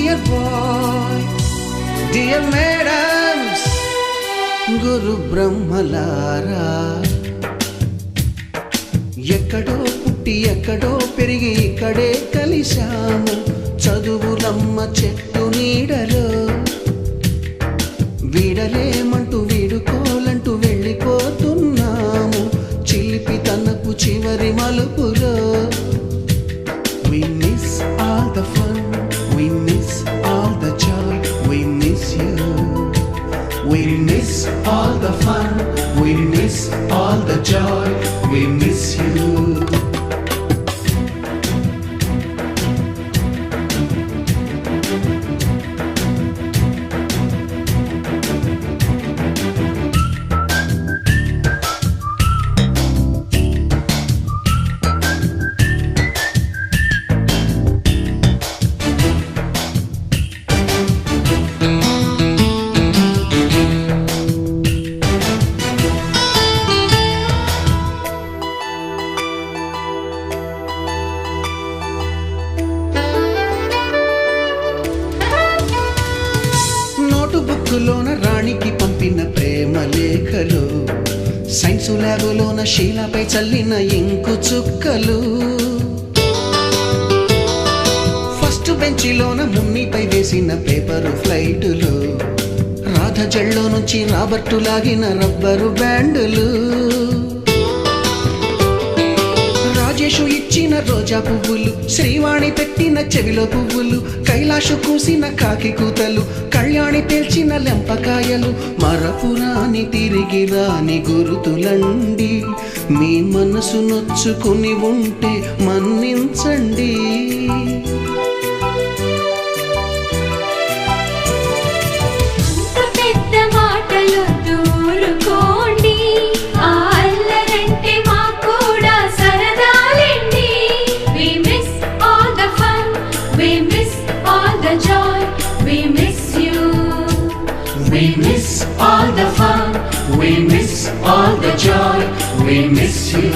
Dear bye dear madams గురు బ్రహ్మలారా, ఎక్కడో పుట్టి ఎక్కడో పెరిగి ఇక్కడే కలిశాము చదువులమ్మ చెట్టు నీడలో. వీడలేమంటూ వీడుకోలంటూ వెళ్ళిపోతున్నాము చిలిపి తనకు చివరి మలుపులో. We miss all the fun, we miss all the joy, we miss you. We miss all the fun, we miss all the joy, we miss you. బుక్కులోన రాణికి పంపిన ప్రేమ లేఖలు, సైన్సు ల్యాబులోన శీలపై చల్లిన ఇంకు చుక్కలు, ఫస్ట్ బెంచిలోన మున్నిపై వేసిన పేపరు ఫ్లైటులు, రాధ జల్లో నుంచి రాబర్టు లాగిన rubber బ్యాండులు, Rajesh ఇచ్చిన రోజా పువ్వులు, శ్రీవాణి పెట్టిన చెవిలో పువ్వులు, కైలాషు కూసిన కాకి కూతలు, కళ్యాణి పేల్చిన లెంపకాయలు, మరపురాని తిరిగి రాని గురుతులండి. మీ మనసు నొచ్చుకుని ఉంటే మన్నించండి. We miss all the fun, we miss all the joy, we miss you.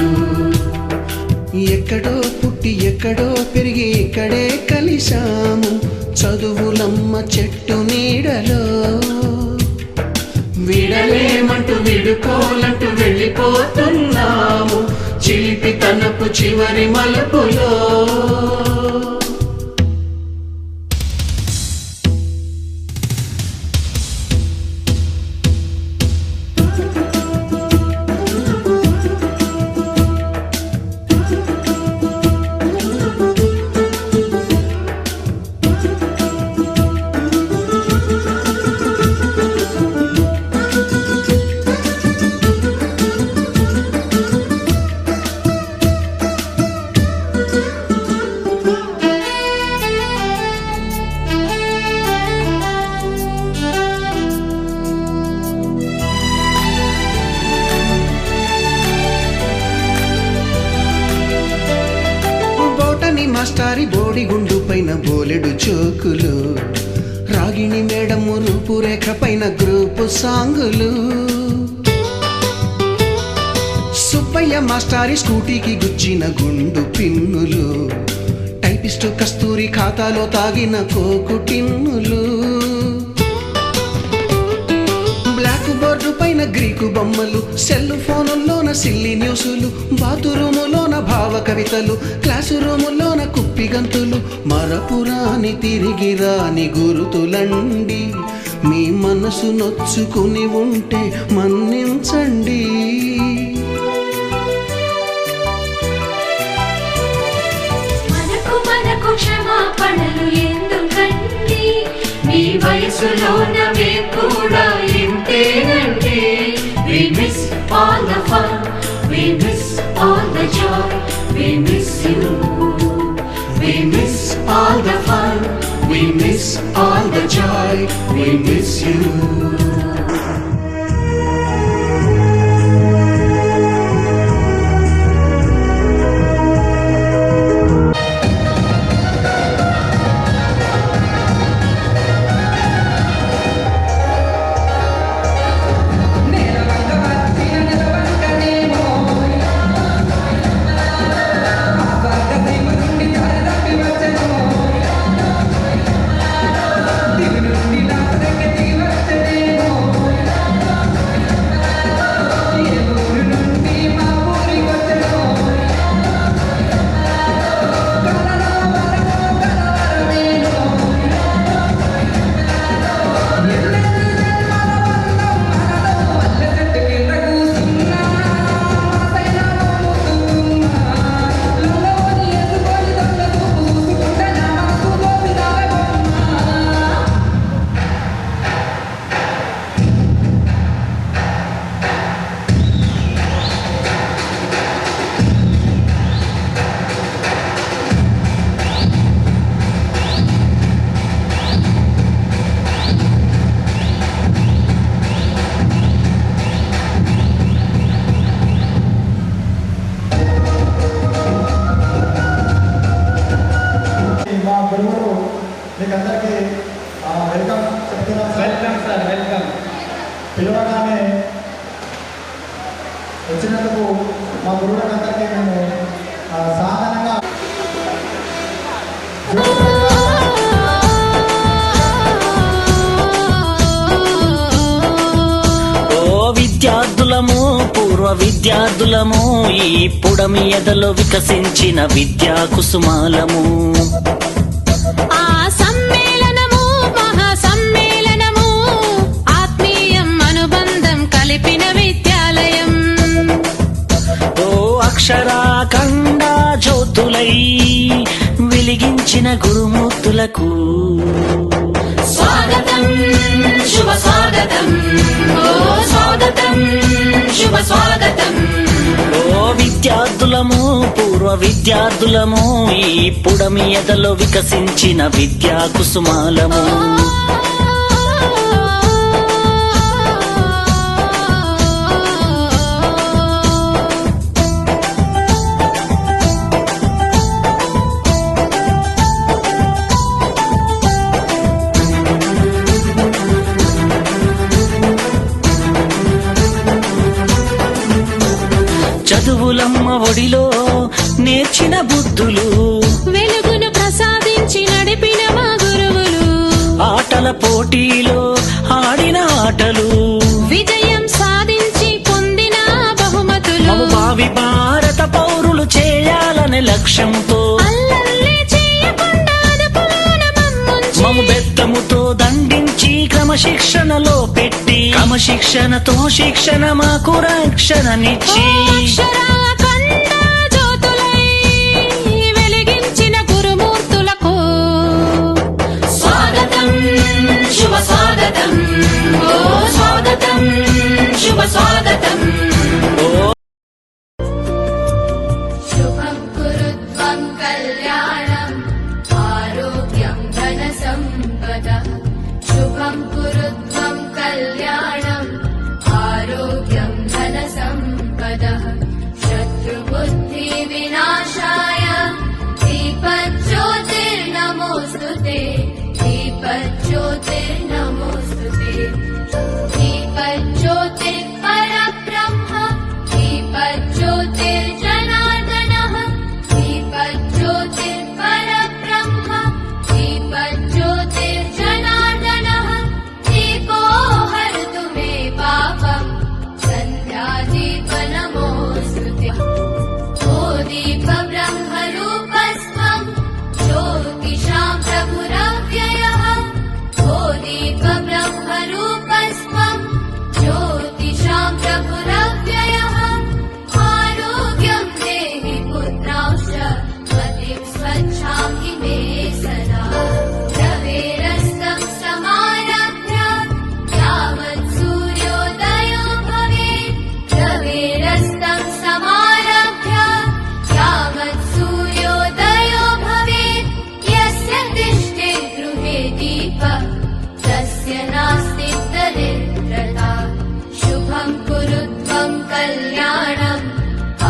ఎక్కడో పుట్టి ఎక్కడో పెరిగి ఇక్కడే కలిశాము చదువులమ్మ చెట్టు నీడలో. వీడలేమంటూ వీడుకోలంటూ వెళ్ళిపోతున్నాము చిలిపి తనపు చివరి మలుపులో. మాస్టారి బోడిగుండు పైన బోలెడు చోకులు, రాగిణి మేడము రూపురేఖ పైన గ్రూపు సాంగులు, సుబ్బయ్య మాస్టారి స్కూటీకి గుచ్చిన గుండు పిన్నులు, టైపిస్టు కస్తూరి ఖాతాలో తాగిన కోకు టిన్నులు, బ్లాక్ బోర్డు పైన గ్రీకు బొమ్మలు, సెల్ ఫోనుల్లోన సిల్లి న్యూసులు, బాతురూములోన భావ కవితలు, క్లాసు రూములోన కుప్పి గంతులు, మరపురాని తిరిగి రాని గురుతులండి. మీ మనసు నొచ్చుకుని ఉంటే మన్నించండి. మనకు క్షమాపణలు ఎందుకండి, మీ వయసులోన మేము కూడా ఇంతేనండి. We miss all the fun, we miss all the joy, we miss you. We miss all the fun, we miss all the joy, we miss you. మా గురువులు మీకు అందరికీ వెల్కమ్ చెప్తున్నాం సార్. Welcome sir, welcome. పిలవగానే వచ్చినందుకు మా గురువులకు అందరికీ మేము సాధారణంగా విద్యార్థులము పూర్వ విద్యార్థులము ఈ పుడమి ఎదలో వికసించిన విద్యా కుసుమాలము. ఆ సమ్మేళనము మహా సమ్మేళనము ఆత్మీయం అనుబంధం కలిపిన విద్యాలయం. ఓ అక్షరాఖండ జ్యోతులై వెలిగించిన గురుమూర్తులకు స్వాగతం శుభ స్వాగతం, ఓ స్వాగతం శుభ స్వాగతం. ఓ విద్యార్థులము పూర్వ విద్యార్థులము ఈ పుడమి ఎదలో వికసించిన విద్యా కుసుమాలము. చదువులమ్మ ఒడిలో నేర్చిన బుద్ధులు, వెలుగును ప్రసాదించి నడిపిన మా గురువులు, ఆటల పోటీలో ఆడిన ఆటలు, విజయం సాధించి పొందిన బహుమతులు, మము భావి భారత పౌరులు చేయాలనే లక్ష్యంతో అల్లల్లే చేయకుండా అదుపులోన మమ్ముంచి, మము బెత్తముతో దండించి క్రమశిక్షణలో పెట్టి క్రమశిక్షణతో శిక్షణ మాకు రక్షణనిచ్చి అక్షరాఖండ జ్యోతులై వెలిగించిన గురుమూర్తులకు స్వాగతం శుభ స్వాగతం, ఓ స్వాగతం శుభ స్వాగతం. శుభం కురుత్వం కళ్యాణం ఆరోగ్యం ధన సంపద. శుభం కురుత్వం కళ్యాణం ఆరోగ్యం ధన సంపద. శత్రుబుద్ధి వినాశాయ దీపజ్యోతిర్నమోస్తుతే, దీపజ్యోతిర్నమోస్తుతే. దీపజ్యోతిర్ పరబ్రహ్మ, దీపజ్యోతిర్జనార్దనః, దీపజ్యోతిర్ పరబ్రహ్మ, దీపజ్యోతిర్జనార్దనః. దీపో హరతు మే పాపం సంధ్యాదీపనమోస్తుతే. ఓ దీప బ్రహ్మరూపస్త్వం జ్యోతిషాం ప్రభురవ్యయః. ఓ దీప బ్రహ్మరూపస్త్వం జ్యోతిషాం ప్రభురవ్యయః. ఆరోగ్యం దేహి పుత్రాంశ్చ మతిం స్వచ్ఛాం హి మే సదా. రవేరస్తం సమారభ్య యావత్ సూర్యోదయో భవేత్. రవేరస్తం సమారభ్య యావత్ సూర్యోదయో భవేత్. యస్య తిష్ఠే గృహే దీపః తస్య నాస్తి దరిద్రతా. శుభం కురుత్వం కళ్యాణం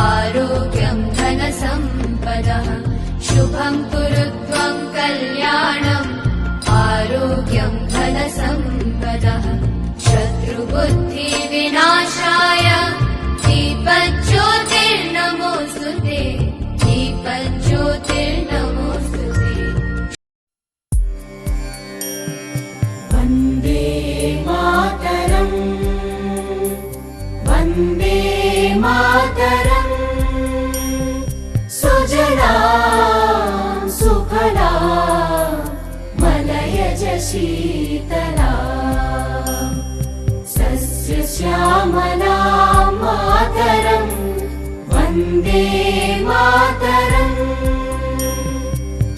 ఆరోగ్యం ధన సంపదః. శుభం కురుత్వం కళ్యాణం ఆరోగ్యం ధన సంపదః. శత్రుబుద్ధి వినాశాయ దీపజ్యోతిర్నమోస్తుతే, దీపజ్యోతిర్నమోస్తుతే. వందే మాతరం, వందే మాతరం. సుజలా సుఫలా మలయజ శీతలా సస్యశ్యామలా మాతరం. వందే మాతరం.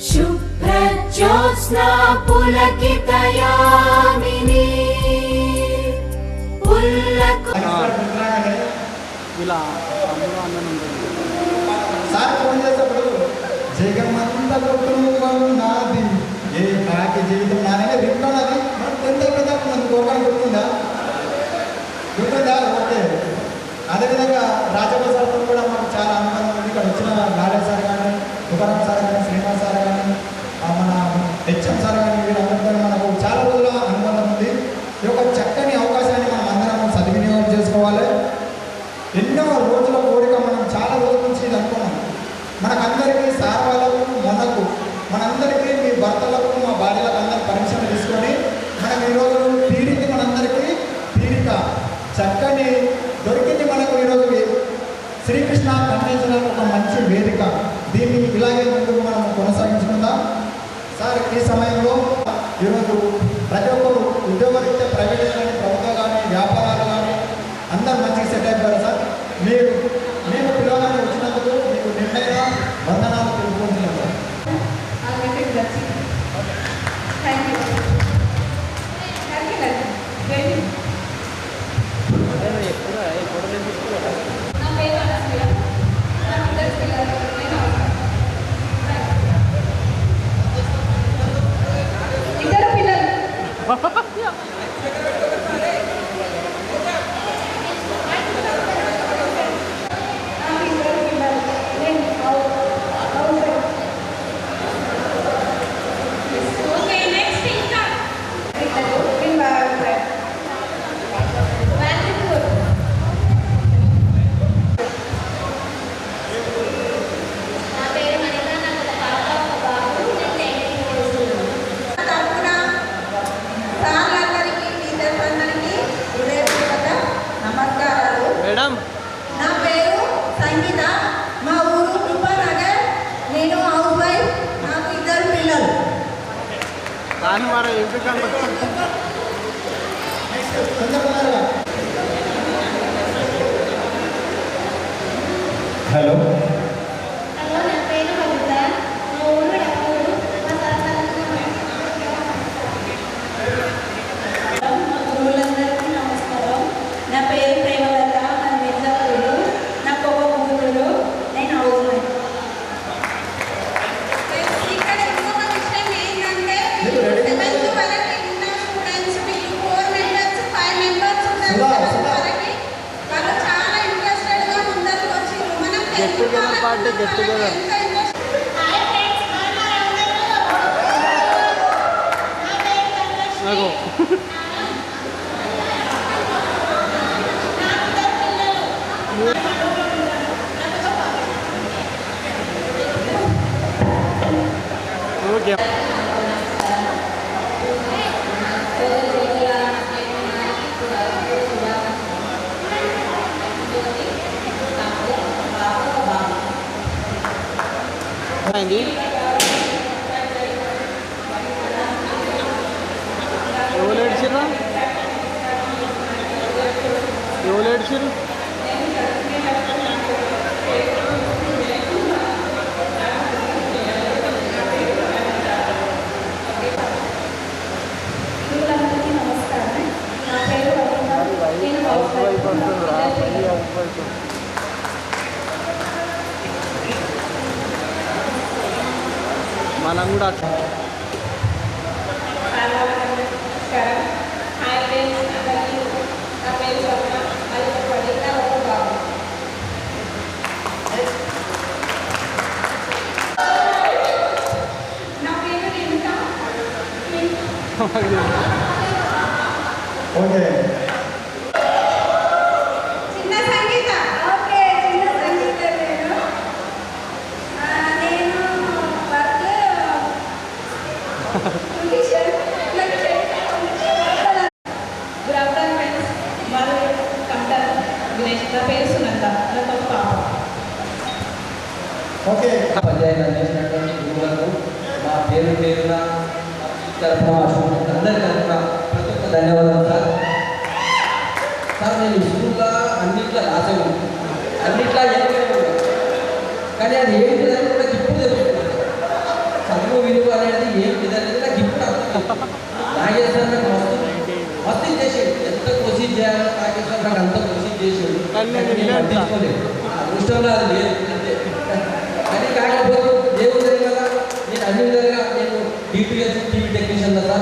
శుభ్రజ్యోత్స్నా పులకితయామినీ ఇలా అందులో అన్నం ఉంటుంది. సార్ ఫోన్ చేసేటప్పుడు జగమంత కుటుంబం నాది ఏ కాకి జీవితం నాదనే వింటాను. అది మనం ఎంత పెద్దగా గోకాన్ని గుర్తుందా? గుర్తుందా? ఓకే. అదేవిధంగా రాజగోపాల్ సార్తో కూడా మాకు చాలా అనుబంధం ఉంది. ఇక్కడ వచ్చిన నారాయణ సార్ కానీ, తుకారాం సార్ కానీ, శ్రీనివాస్ సార్ కానీ, మన చిన్న కన్వెన్షన్ ఒక మంచి వేదిక. దీన్ని ఇలాగే ముందుకు మనం కొనసాగించుకుందాం. సార్ ఈ సమయంలో ఈరోజు ప్రతి ఒక్కరు ఉద్యోగరీత్యా ప్రైవేట్ కానీ ప్రభుత్వం కానీ వ్యాపారాలు కానీ అందరూ మంచిగా సెట్ అయిపోయారు సార్. మేము పిల్లగానే వచ్చినందుకు మీకు నిండైన వందనాలు తెలుపుకుంటున్నాం సార్. మేడం, నా పేరు సంగీత, మా ఊరు కృపానగర్. నేను హౌస్ వైఫ్, నాకు 2 పిల్లలు. కానీ మన ఎంపిక హలో, హలో, నా పేరు కవిత, మా ఊరు డబ్బూరు, మా గురువులందరికీ నమస్కారం. నా పేరు ప్రేమలత, నా మిర్జాపూరు, నాకు ఒక కూతురు, నేను హౌస్ వైఫ్. ఇక్కడ ఇంకొక విషయం ఏంటంటే 7th వరకు ఉన్న స్టూడెంట్స్ 4 మెంబర్స్ 5 మెంబర్స్ ఉన్నారు. 7th వరకు వాళ్ళు చాలా ఇంట్రెస్టెడ్ గా ముందరకు వచ్చి మనం get together party get together hi friends, బాగున్నారా అందరూ? నా పేరు ధనలక్ష్మి. అగో నాకు 2 పిల్లలు. ఓకే. అయింది. ఎవరు ఏడ్చిర్రా? ఎవరు ఏడ్చిర్రు? గురువులందరికీ నమస్కారం. నా పేరు రవీంద్ర, నేను హౌస్ వైఫ్. మనం కూడా నమస్కారం. హాయ్ ఫ్రెండ్స్, అందరికీ నా పేరు స్వప్న, అది పడిన ఒక బాబు. నా పేరు రేణుక. ఓకే. చిన్న సంగీత. ఓకే, చిన్న సంగీత. నేను వర్క్ గుడ్ ఆఫ్టర్నూన్ ఫ్రెండ్స్. వాళ్ళు కంప్యూటర్ వినేష్. నా పేరు సునంద, నాకు ఒక పాప. ఓకే. ఉపాధ్యాయులు అందించినటువంటి గురువులకు మా పేరున తరఫున మా స్టూడెంట్ అందరి తరఫున ప్రతి ఒక్క ధన్యవాదాలు సార్. సార్ నేను స్కూల్లో అన్నిట్లో రాసేవాడు, అన్నిట్లో ఎదుగుతున్నాను, కానీ అది ఏంటిదని కూడా ఇప్పుడు తెలుసుకున్నాను. చదువు విలువ అనేది ఏంటిదని నాకు ఇప్పుడు అర్థం. నాగేశ్వర నాకు మస్తు చేసేది, ఎంత ప్రొసీజ్ చేయాలో నాగేశ్వర నాకు అంత ప్రొసీజ్ చేసేది. పట్టించుకోలేదు, దృష్టంలో అది లేదు అంతే. అది కాకపోతే దేవుడు కదా, నేను అన్ని విధాలుగా నేను డిపిఎస్ టీవీ టెక్నీషియన్ కదా,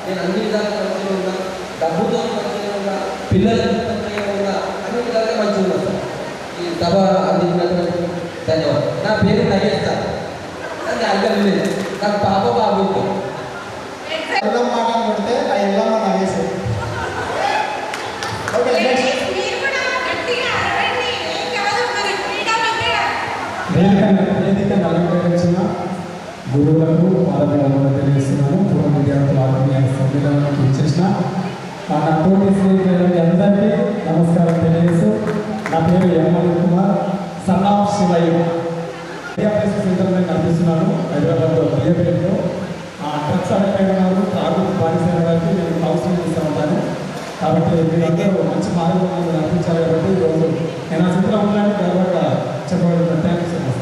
నేను అన్ని విధాలుగా మంచిగా ఉన్నా, డబ్బుతో మంచిగా ఉన్నా, పిల్లలకి మంచిగా ఉన్నా, అన్ని విధాలుగా మంచిగా ఉన్నా సార్. ఈ సభ అందించినటువంటి ధన్యవాదాలు. నా పేరు నగేష్ సార్, అది అడగలేదు. నాకు పాప బాబు ఎల్లం మాట కొడితే ఆ ఎల్లమ్మ నగేసి. Okay, next. మీరు కూడా గట్టిగా అరవండి. ఏం కాదు, మన ఫ్రీడమ్ ఇక్కడ. వేదికను అలంకరించిన గురువులకు పాదపీఠాలను తెలియజేస్తున్నాను. పూర్వ విద్యార్థుల ఆత్మీయ సభ్యులకు ఇచ్చేసిన నా తోటి స్నేహితులకి అందరికీ నమస్కారం తెలియజేస్తూ, నా పేరు ఎమ్మెల్యే కుమార్, సన్నా సెలెక్ట్ అయిన వారు త్రాగు బానిసైన వారికి నేను కౌన్సిలింగ్ ఇస్తూ ఉంటాను. కాబట్టి మీరందరూ మంచి మార్గంలో నడిపించాలి. కాబట్టి ఈరోజు నేను ఆ స్థితిలో ఉన్నాను గర్వంగా చెప్పగలుగుతాను. Thank you so much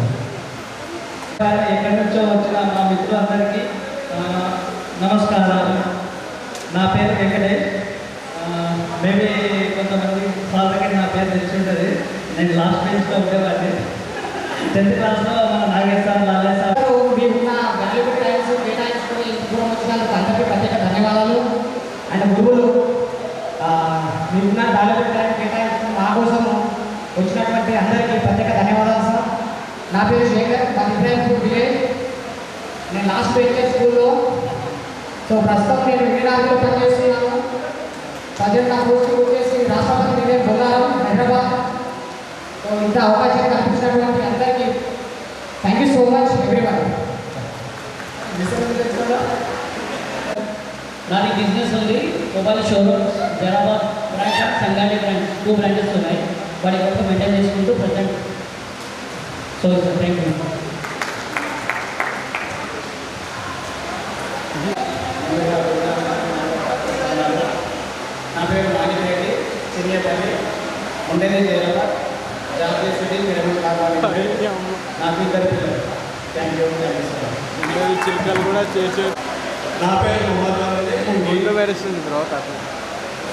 sir. ఎక్కడి నుంచో వచ్చిన మా మిత్రులందరికీ నమస్కారాలు. నా పేరు వెంకటేష్. మేబీ కొంతమంది వాళ్ళకి నా పేరు తెలిసి ఉంటుంది. నేను లాస్ట్ బెంచ్లో ఉండేవాడిని. 10th క్లాస్లో మన నాగేష్ సార్, లాలయ్య సార్ మీకున్న వాల్యుబుల్ టైమ్స్ కేటాయించుకొని ఇంట్లో వచ్చినందుకు అందరికీ ప్రత్యేక ధన్యవాదాలు. అండ్ గురువులు మీకున్న వాల్యుబుల్ టైం కేటాయించుకుని మా కోసం వచ్చినటువంటి అందరికీ ప్రత్యేక ధన్యవాదాలు సార్. నా పేరు శేఖర్, మాది ఇబ్రాహింపూర్ విలేజ్. నేను లాస్ట్ బెంచ్ స్కూల్లో ప్రస్తుతం నేను విజయనగరంలో పనిచేస్తున్నాను. ప్రజెంట్ నా పోస్ట్ వచ్చేసి రాష్ట్రపతి నిలయం బొల్లారం, హైదరాబాద్. ఇంత అవకాశం కల్పించినటువంటి అందరికీ thank you so much everyone. నాది బిజినెస్ ఉంది. Mobile showroom Janabad branch, Sangareddy branch, 2 branches ఉన్నాయి. వాటి కోసం మెయింటైన్ చేసుకుంటూ present. So sir thank you. నా పేరు నాగిరెడ్డి, చిన్నపల్లి, ఉండేది హైదరాబాద్. జాబ్ చేసేది మీరు కావాలి. నాకు 2 పిల్లలు. Thank you sir. చిలుకలు కూడా చేసే. నా పేరు మొహమ్మద్ నీళ్ళు వేరేస్తుంది తర్వాత.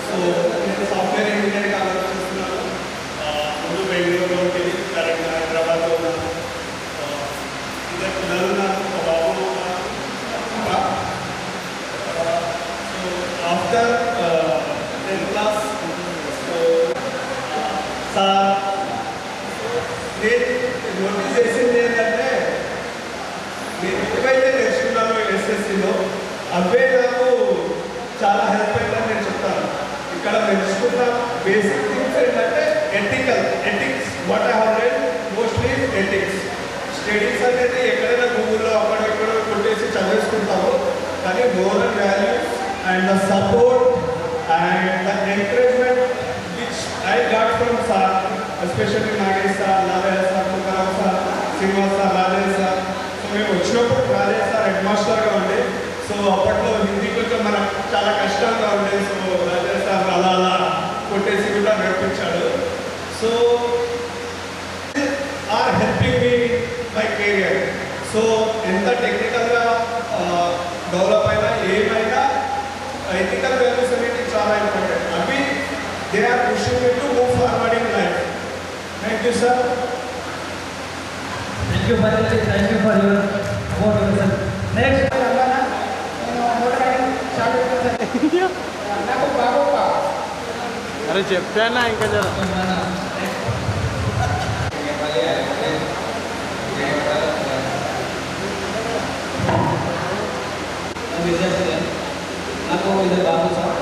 సో నేను సాఫ్ట్వేర్ ఇంజనీరింగ్ ఆలోచిస్తున్నాను. ముందు బెంగళూరులో ఉంటుంది, కరెక్ట్ హైదరాబాద్లో ఉన్నాను. ఇద్దరు పిల్లలు ఉన్నారు, ఒక బాబు ఉన్నారు. So after 10th class sir నేను నోటీస్ చేసింది ఏంటంటే నేను ఎప్పుడైతే నేర్చుకున్నానో ఎస్ఎస్సిలో అవే నాకు చాలా హెల్ప్ అయిందని నేను చెప్తాను. ఇక్కడ నేర్చుకున్న బేసిక్ థింగ్స్ ఏంటంటే ethics what I have learn mostly ethics. Studies అనేది ఎక్కడైనా గూగుల్లో అక్కడ ఇక్కడ కొట్టేసి చదివేసుకుంటాము, కానీ moral values and the support and the encouragement which I got from sir, especially Nagesh sir, Lalaiah sir, Tukaram sir, Srinivas sir, Rajesh sir. So మేము వచ్చినప్పుడు రాజేష్ సార్ హెడ్ మాస్టర్గా ఉండే. సో అప్పట్లో హిందీ కొంచెం మనకు చాలా కష్టంగా ఉండేది. సో రాజేష్ సార్ అలా అలా కొట్టేసి కూడా నేర్పించాడు. So are helping me my career. So ఎంత టెక్నికల్గా డెవలప్ అయినా ఏమైనా ఎథికల్ వాల్యూస్ అనేది చాలా ఇంపార్టెంట్. అవి they are pushing me to move forward in life. Thank you sir. Thank you for your about yourself. Next నాకు బాబు అరే చెప్పానా ఇంకా జర. నాకు 2 బాబు సార్.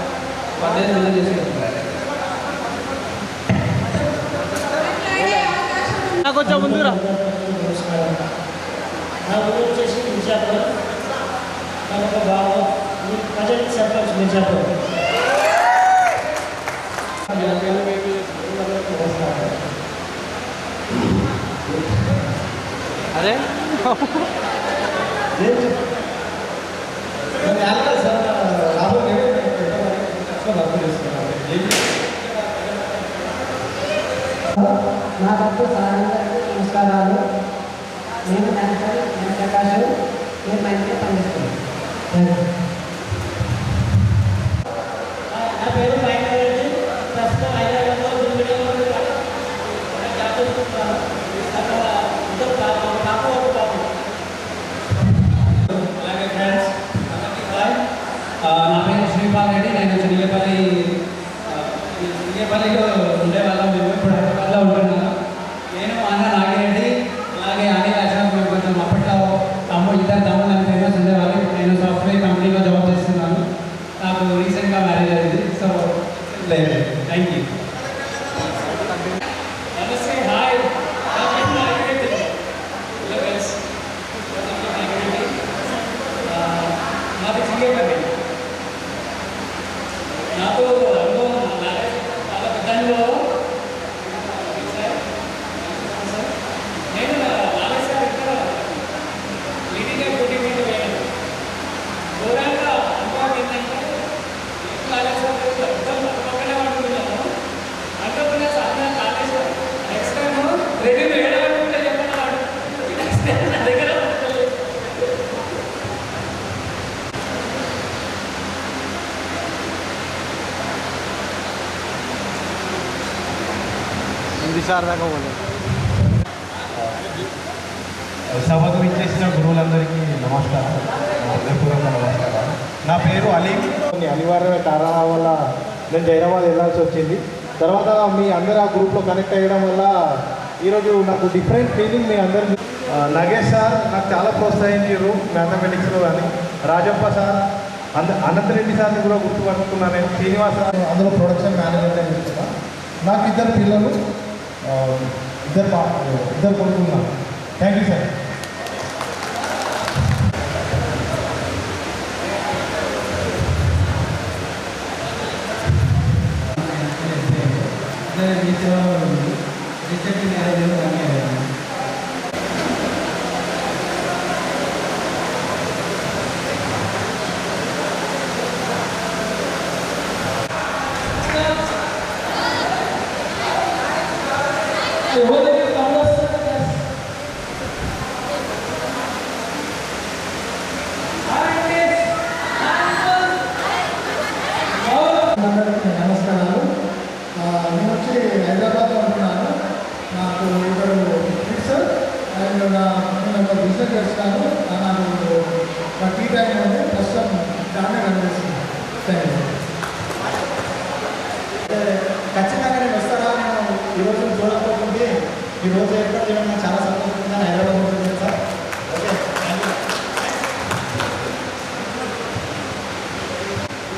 18 నెలలు చేసుకుంటున్నారు. నాకు కొంచెం ముందురా. నా ఊరు వచ్చేసి మిర్జాపూర్. నాకు ఒక బాబు, ప్రజెంట్ సర్పంచ్ మిర్జాపూర్. అరే నా భక్తు సారందరికీ నమస్కారాలు. నేను ప్రకాష్, నేను మా ఇంట్లో పనిచేస్తున్నాను. నా పేరు మైనారెడ్డి. ప్రస్తుతం హైదరాబాద్లో జాబ్ చేస్తున్నాను. అక్కడ ఇద్దరు పాప ఒక బాబు. అలాగే ఫ్రెండ్స్ అందరికీ హాయ్. నా పేరు శ్రీపాల్ రెడ్డి. నేను చిన్నపల్లిలో ఉండేవాళ్ళం. మేము ఇప్పుడు హైదరాబాద్లో ఉంటున్నాను. నేను అన్న నాగిరెడ్డి, అలాగే అనిల్ అశోక్. మేము కొంచెం అప్పట్లో ఇద్దరు తమ్ముళ్ళు ఫేమస్ ఉండేవాళ్ళు. నేను సాఫ్ట్వేర్ కంపెనీలో జాబ్ చేస్తున్నాను. నాకు రీసెంట్గా మ్యారేజ్ అయింది. సో లేదు. Thank you. నమస్తే, హాయ్. నా పేరు నాగిరెడ్డి. Hello guys, Nagireddy. నాది చిన్నపల్లి. నాకు అనుభవం చాలా పెద్ద అనుభవం. నేను లాలయ్య సార్ ఇక్కడ లీడింగ్గా పోటీ మీద వేయాలి. ఓవరాల్గా ఈసారి దాకా పోలేదు. సభకు ఇచ్చేసిన గురువులందరికీ నమస్కారం, హృదయపూర్వక నమస్కారం. నా పేరు అలీం. కొన్ని అనివార్య కారణాల వల్ల నేను హైదరాబాద్ వెళ్ళాల్సి వచ్చింది. తర్వాత మీ అందరు ఆ గ్రూప్లో కనెక్ట్ అయ్యడం వల్ల ఈరోజు నాకు డిఫరెంట్ ఫీలింగ్. మీ అందరు నగేష్ సార్ నాకు చాలా ప్రోత్సహించారు మ్యాథమెటిక్స్లో, కానీ రాజప్ప సార్, అనంతరెడ్డి సార్ని కూడా గుర్తుపట్టుకున్నాను నేను. శ్రీనివాస్ సార్ అందులో ప్రొడక్షన్ మేనేజర్ చేస్తున్నా. నాకు ఇద్దరు పిల్లలు, ఇద్దరు కొడుకున్నాను. Thank you sir. నమస్కారాలు. నేను వచ్చి హైదరాబాద్లో ఉంటున్నాను. నాకు ఇద్దరు కిడ్స్ అండ్ నేను బిజినెస్ చేస్తాను. నాకు మా టీ టైం ఉంది, ప్రస్తుతం దాన్నే కనిపిస్తుంది. Thank you. ఖచ్చితంగా నేను వస్తారా, నేను ఈరోజు చూడకపోతుంది. ఈరోజు ఏర్పాటు చేయడం నాకు చాలా సంతోషంగా హైదరాబాద్ ఉంటుంది సార్. ఓకే,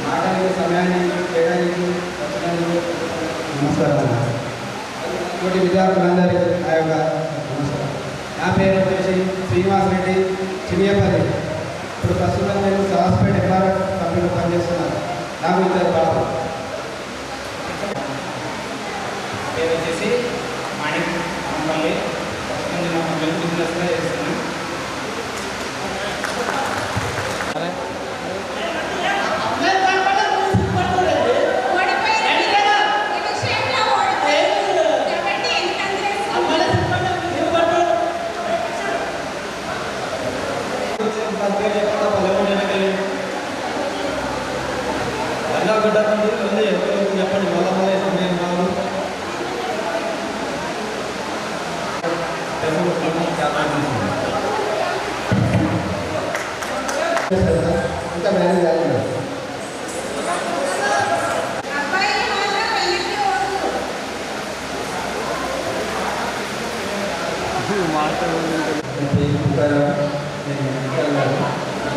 మాట్లాడే సమయాన్ని చేయడానికి నమస్కారం. తోటి విద్యార్థులందరికీ నా యొక్క నమస్కారం. నా పేరు వచ్చేసి శ్రీనివాస్ రెడ్డి చినియపల్లి. ఇప్పుడు ప్రస్తుతం నేను సాస్పేట్ ఎంఆర్ కంపెనీలో పనిచేస్తున్నాను. నాకు ఇద్దరు బాబు. పేరు వచ్చేసి మాణిక్ అమ్మపల్లి. ప్రస్తుతం నేను కంపెనీ బిజినెస్గా చేస్తున్నాను. చెప్పండి, మళ్ళా నేను రాను. ఇంకా మేనేజ్ కాలేదు.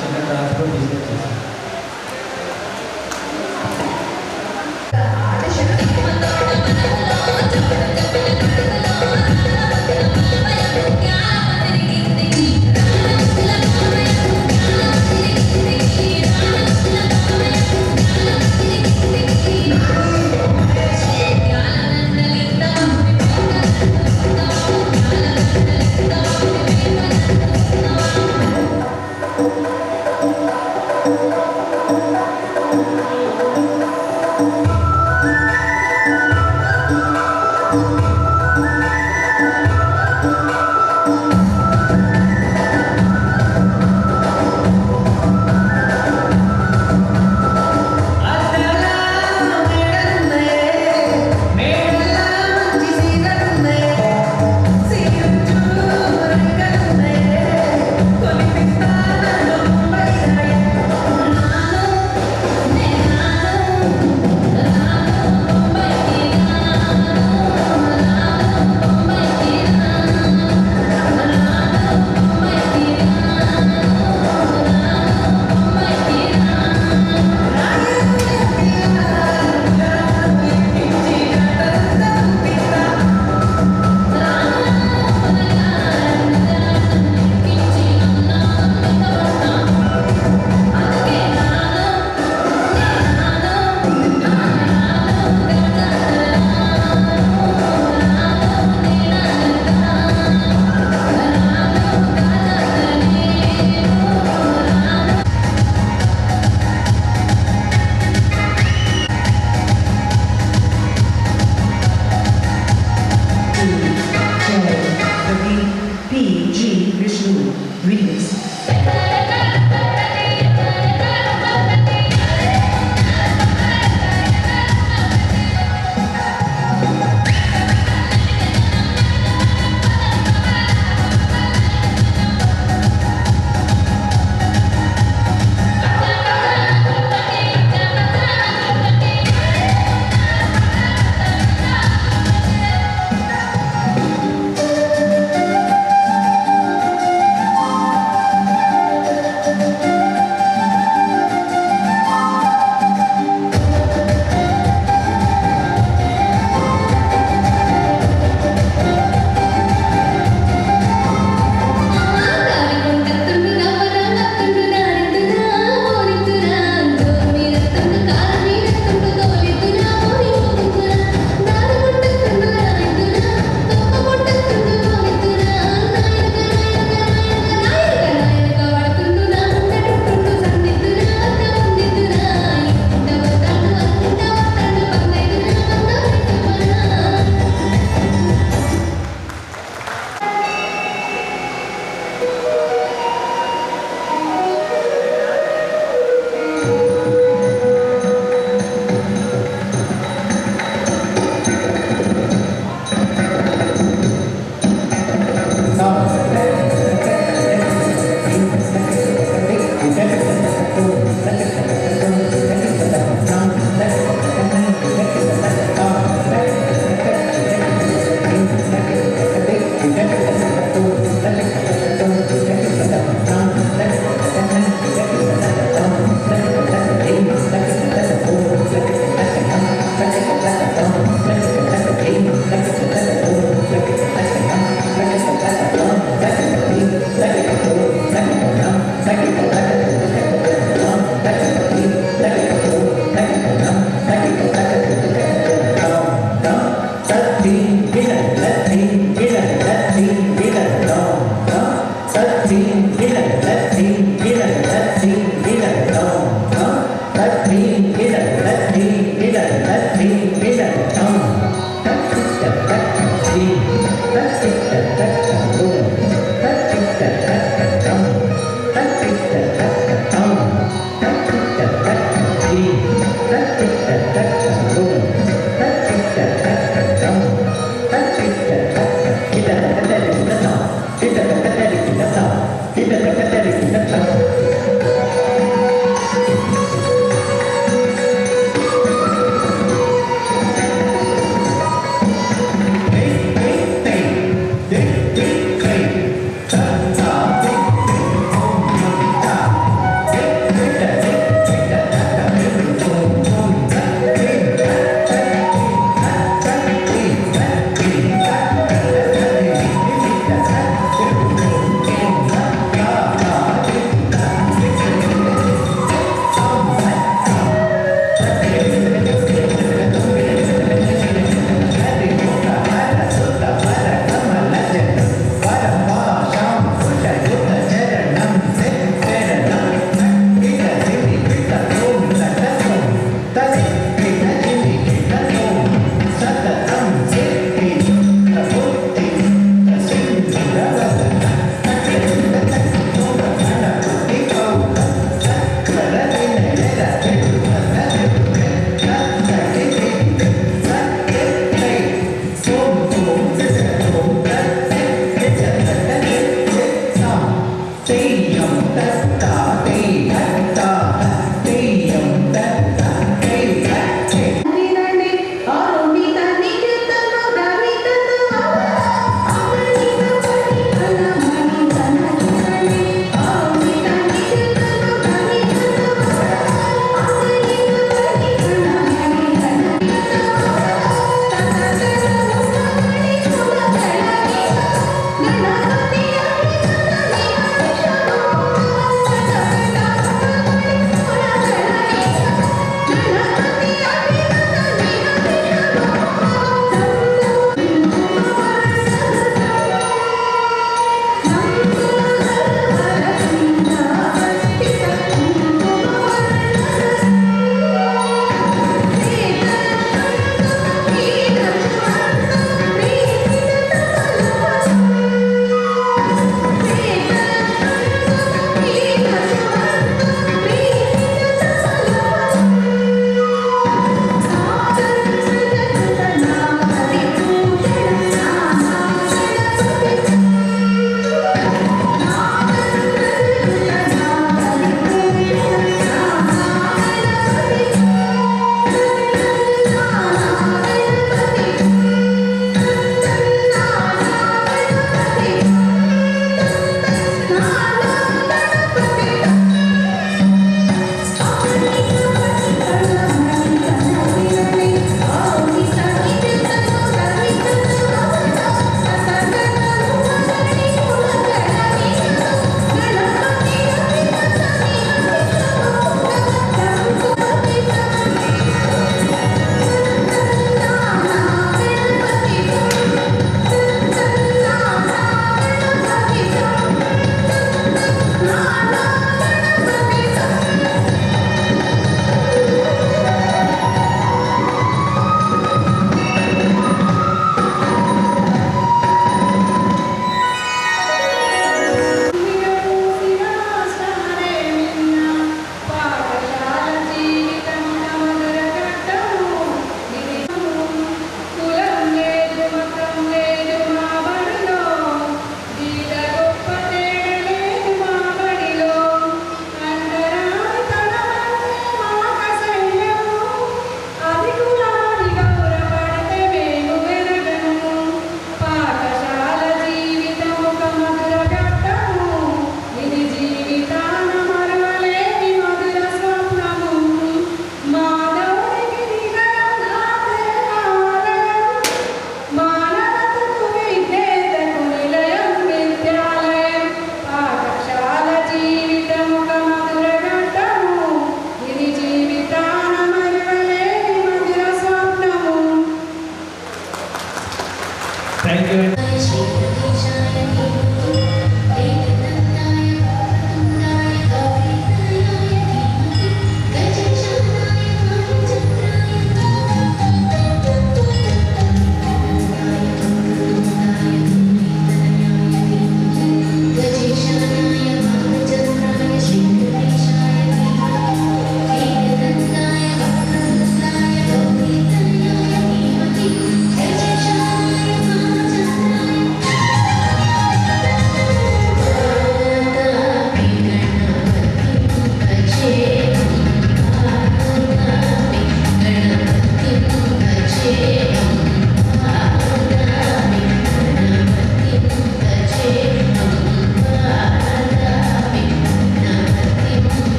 చిన్న ట్రాన్స్పోర్ట్ బిజినెస్ చేస్తాను.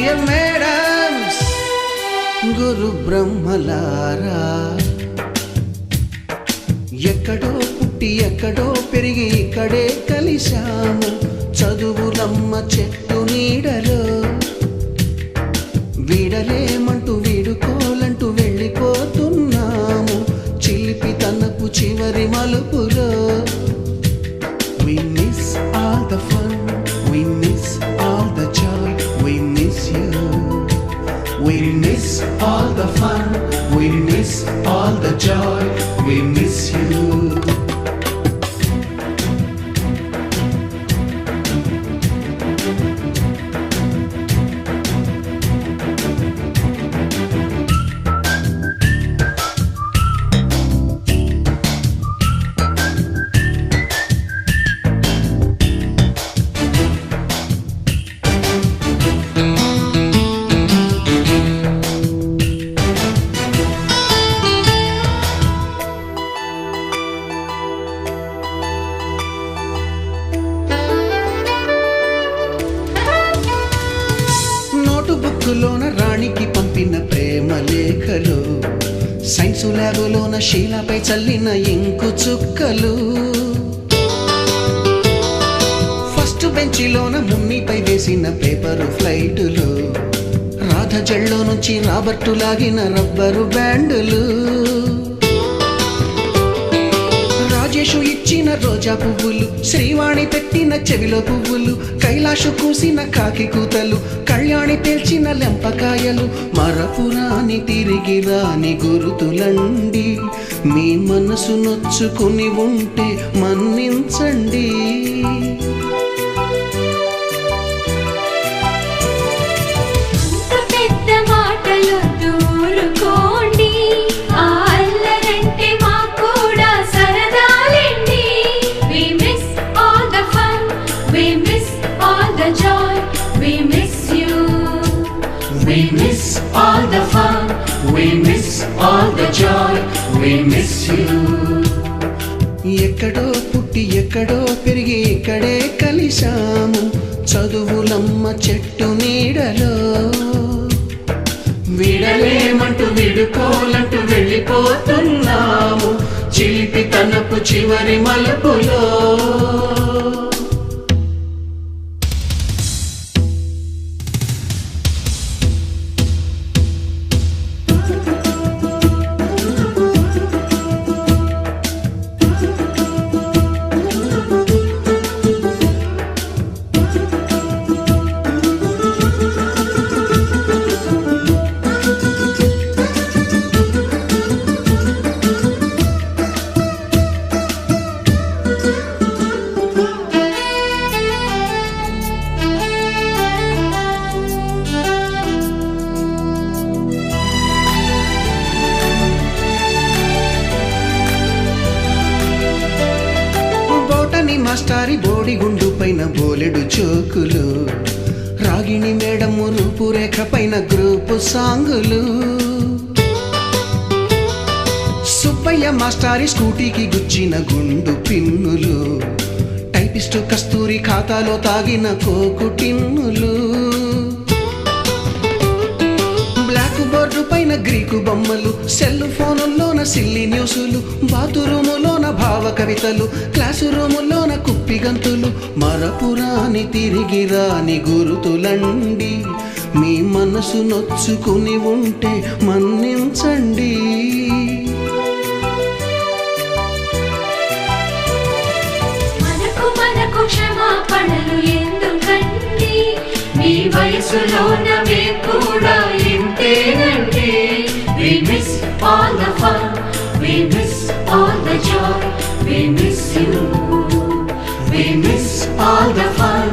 డియర్ మేడమ్స్, గురు బ్రహ్మలారా, ఎక్కడో పుట్టి ఎక్కడో పెరిగి ఇక్కడే కలిశాము చదువులమ్మ చెట్టు నీడలో. వీడలేమంటూ వీడుకోలంటూ వెళ్ళిపోతున్నాము చిలిపి తనకు చివరి మలుపులో. We miss all the fun, we miss all the joy, we miss you. We miss all the fun, we miss all the joy, we miss you. బుక్కులోన రాణికి పంపిన ప్రేమ లేఖలు, సైన్సు ల్యాబులోన శీలాపై చల్లిన ఇంకు చుక్కలు, ఫస్ట్ బెంచిలోన మున్నిపై వేసిన పేపరు ఫ్లైటులు, రాధ జల్లో నుంచి రాబర్టు లాగిన rubber బ్యాండులు, Rajesh ఇచ్చిన రోజా పువ్వులు, శ్రీవాణి పెట్టిన చెవిలో పువ్వులు, కైలాషు కూసిన కాకి కూతలు, కళ్యాణి పేల్చిన లెంపకాయలు, మరపురాని తిరిగి రాని గురుతులండి. మీ మనసు నొచ్చుకుని ఉంటే మన్నించండి. పెద్ద మాటలు దూరుకోండి, ఆ అల్లరంటే మాకు కూడా సరదాలండి. We miss all the fun, we miss all the joy, we miss you. We miss all the fun, we miss all the joy, we miss you. ఎక్కడో పుట్టి ఎక్కడో పెరిగి ఇక్కడే కలిశాము చదువులమ్మ చెట్టు నీడలో. వీడలేమంటూ వీడుకోలంటూ వెళ్ళిపోతున్నాము చిలిపి తనపు చివరి మలుపులో. మాస్టారి బోడిగుండు పైన బోలెడు చోకులు, రాగిణి మేడము రూపురేఖ పైన గ్రూపు సాంగులు, సుబ్బయ్య మాస్టారి స్కూటీకి గుచ్చిన గుండు పిన్నులు, టైపిస్టు కస్తూరి ఖాతాలో తాగిన కోకు టిన్నులు, బ్లాక్ బోర్డు పైన గ్రీకు బొమ్మలు, సెల్ ఫోనుల్లోన సిల్లి న్యూసులు, బాతురూములోన భావ కవితలు, క్లాసు రూములోన కుప్పి గంతులు, మరపురాని తిరిగి రాని గురుతులండి. మీ మనసు నొచ్చుకుని ఉంటే మన్నించండి. మనకు క్షమాపణలు ఎందుకండి, మీ వయసులోన మేము కూడా ఇంతేనండి. We miss all the fun, we miss all the joy, we miss you. We miss all the fun,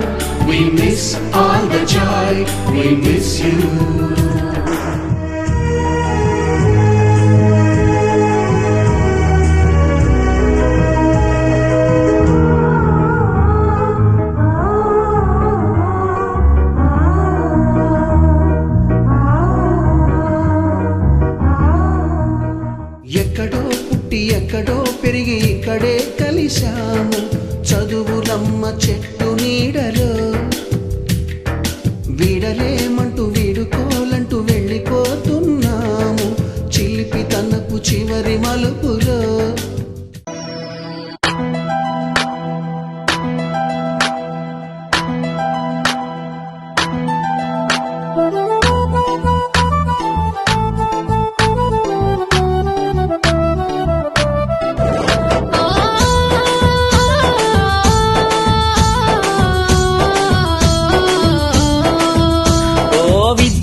we miss all the joy, we miss you. ఎక్కడో పుట్టి ఎక్కడో పెరిగి ఇక్కడే కలిశాము చదువులమ్మ చెట్టు నీడలో. వీడలేమంటూ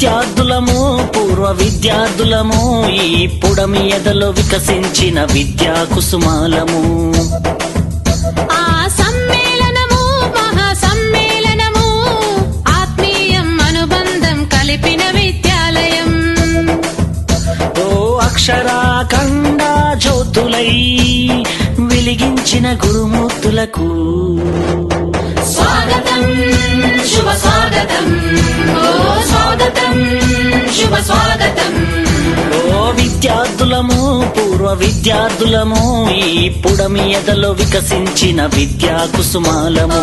విద్యార్థులము పూర్వ విద్యార్థులము ఈ పుడమి ఎదలో వికసించిన విద్యా కుసుమాలము. ఆ సమ్మేళనము మహా సమ్మేళనము ఆత్మీయం అనుబంధం కలిపిన విద్యాలయం. ఓ అక్షరాఖండ జ్యోతులై వెలిగించిన గురుమూర్తులకు స్వాగతం శుభ స్వాగతం, ఓ స్వాగతం శుభ స్వాగతం. ఓ విద్యార్థులము పూర్వ విద్యార్థులము ఈ పుడమి ఎదలో వికసించిన విద్యా కుసుమాలము.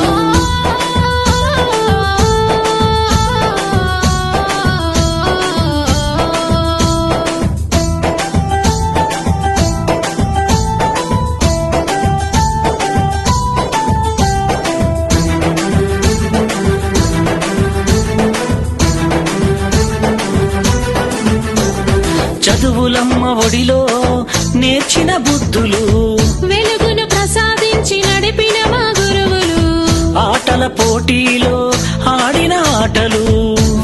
చదువులమ్మ ఒడిలో నేర్చిన బుద్ధులు, వెలుగును ప్రసాదించి నడిపిన మా గురువులు, ఆటల పోటీలో ఆడిన ఆటలు,